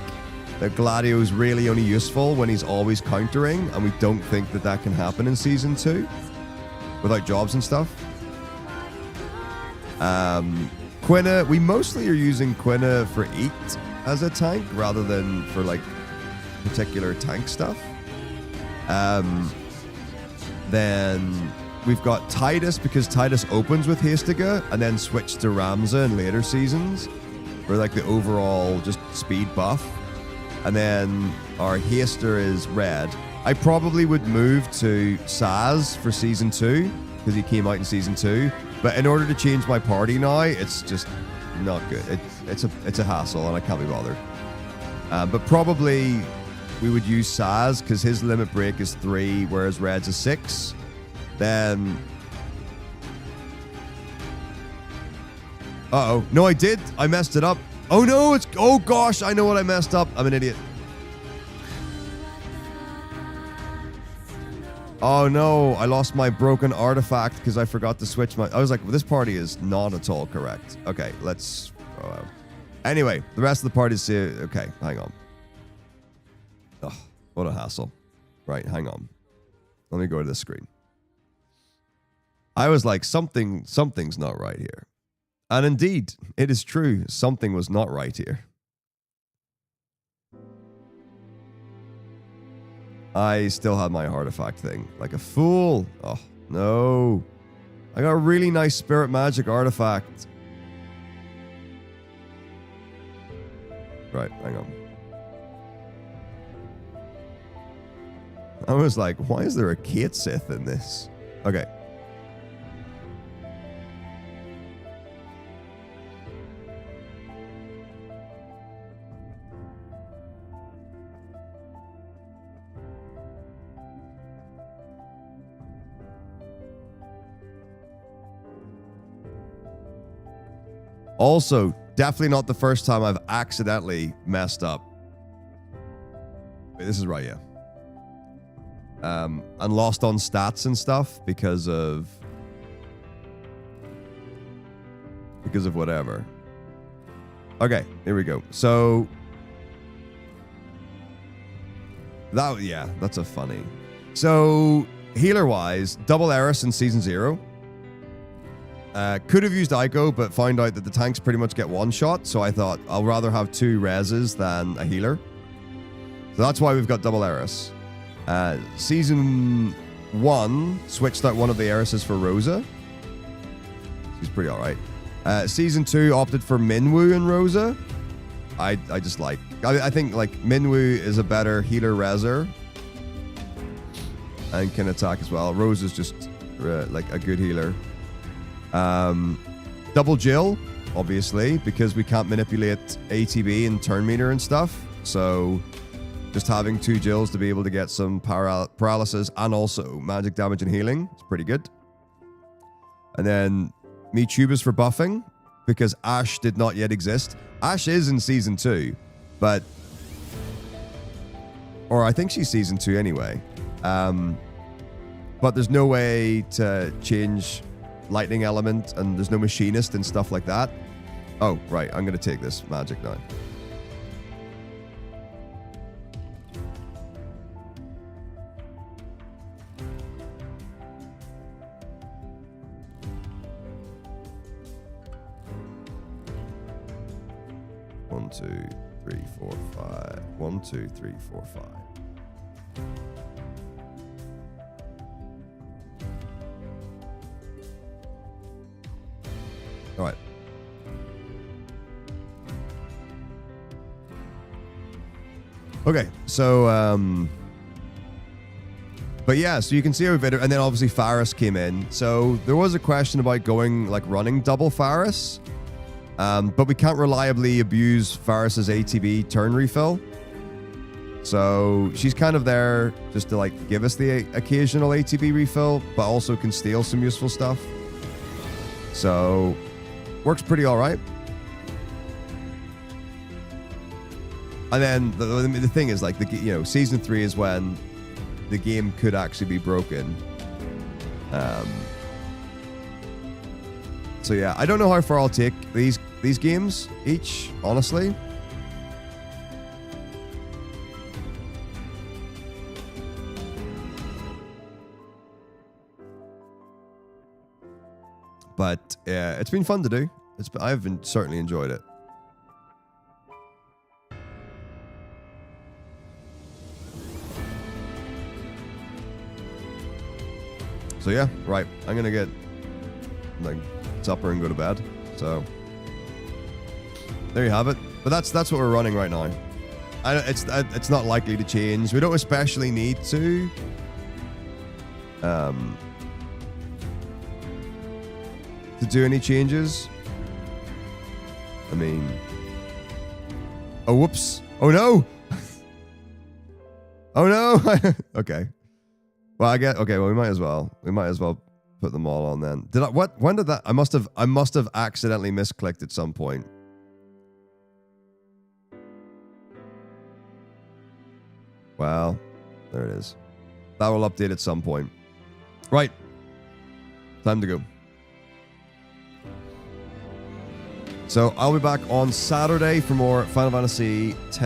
that Gladio is really only useful when he's always countering, and we don't think that that can happen in Season 2 without jobs and stuff. Quina, we mostly are using Quina for Eat as a tank rather than for like particular tank stuff. Then we've got Titus, because Titus opens with Hastiga and then switched to Ramza in later seasons for like the overall just speed buff. And then our Haster is Red. I probably would move to Saz for Season 2 because he came out in Season 2. But in order to change my party now, it's just not good. It's a hassle and I can't be bothered. But probably we would use Saz because his limit break is 3, whereas Red's is 6. Then... Uh-oh. No, I did. I messed it up. Oh, no. Oh, gosh. I know what I messed up. I'm an idiot. Oh, no. I lost my broken artifact because I forgot to switch my... I was like, well, this party is not at all correct. Okay, let's... Anyway, the rest of the party is... Okay, hang on. Oh, what a hassle. Right, hang on. Let me go to this screen. I was like, something's not right here. And indeed, it is true. Something was not right here. I still have my artifact thing. Like a fool. Oh, no. I got a really nice spirit magic artifact. Right, hang on. I was like, why is there a Kate Sith in this? Okay. Also, definitely not the first time I've accidentally messed up. Wait, this is right, yeah. And lost on stats and stuff because of whatever. Okay, here we go. So that's a funny. So healer wise, double Eris in Season 0. Could have used Ico, but found out that the tanks pretty much get one shot, so I thought I'll rather have 2 reses than a healer. So that's why we've got double Eris. Season 1 switched out one of the Erises for Rosa. She's pretty alright. Season 2 opted for Minwoo and Rosa. I just like... I think like Minwoo is a better healer reser and can attack as well. Rosa's just like a good healer. Double Jill, obviously, because we can't manipulate ATB and turn meter and stuff. So just having 2 Jills to be able to get some paralysis and also magic damage and healing is pretty good. And then Mewtubers for buffing, because Ash did not yet exist. Ash is in Season 2, but... Or I think she's Season 2 anyway. But there's no way to change lightning element, and there's no machinist and stuff like that. Oh, right. I'm going to take this magic now. One, two, three, four, five. 1, 2, 3, 4, 5. All right. Okay, so but yeah, so you can see our video, and then obviously Faris came in. So there was a question about going like running double Faris, but we can't reliably abuse Faris's ATB turn refill. So she's kind of there just to like give us the occasional ATB refill, but also can steal some useful stuff. So works pretty all right. And then the thing is, like, Season 3 is when the game could actually be broken. So yeah, I don't know how far I'll take these games each, honestly. But yeah, it's been fun to do. I've certainly enjoyed it. So yeah, right. I'm gonna get like supper and go to bed. So there you have it. But that's what we're running right now. It's not likely to change. We don't especially need to. To do any changes. I mean, oh whoops! Oh no! Oh no! Okay. Well, well, we might as well put them all on then. When did that? I must have accidentally misclicked at some point. Well, there it is. That will update at some point. Right. Time to go. So I'll be back on Saturday for more Final Fantasy X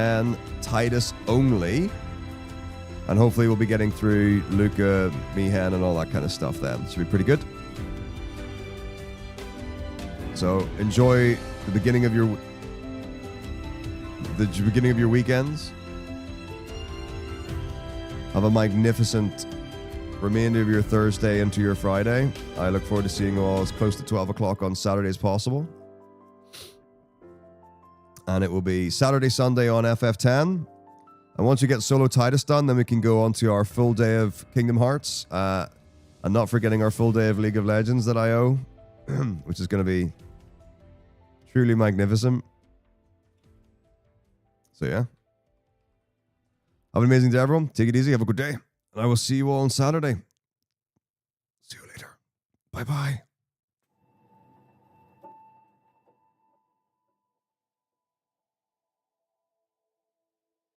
Tidus only. And hopefully we'll be getting through Luca, Mihan, and all that kind of stuff then. Should be pretty good. So enjoy the beginning of your weekends. Have a magnificent remainder of your Thursday into your Friday. I look forward to seeing you all as close to 12 o'clock on Saturday as possible. And it will be Saturday, Sunday on FF10. And once you get Solo Tidus done, then we can go on to our full day of Kingdom Hearts. And not forgetting our full day of League of Legends that I owe, which is going to be truly magnificent. So yeah. Have an amazing day, everyone. Take it easy. Have a good day. And I will see you all on Saturday. See you later. Bye-bye.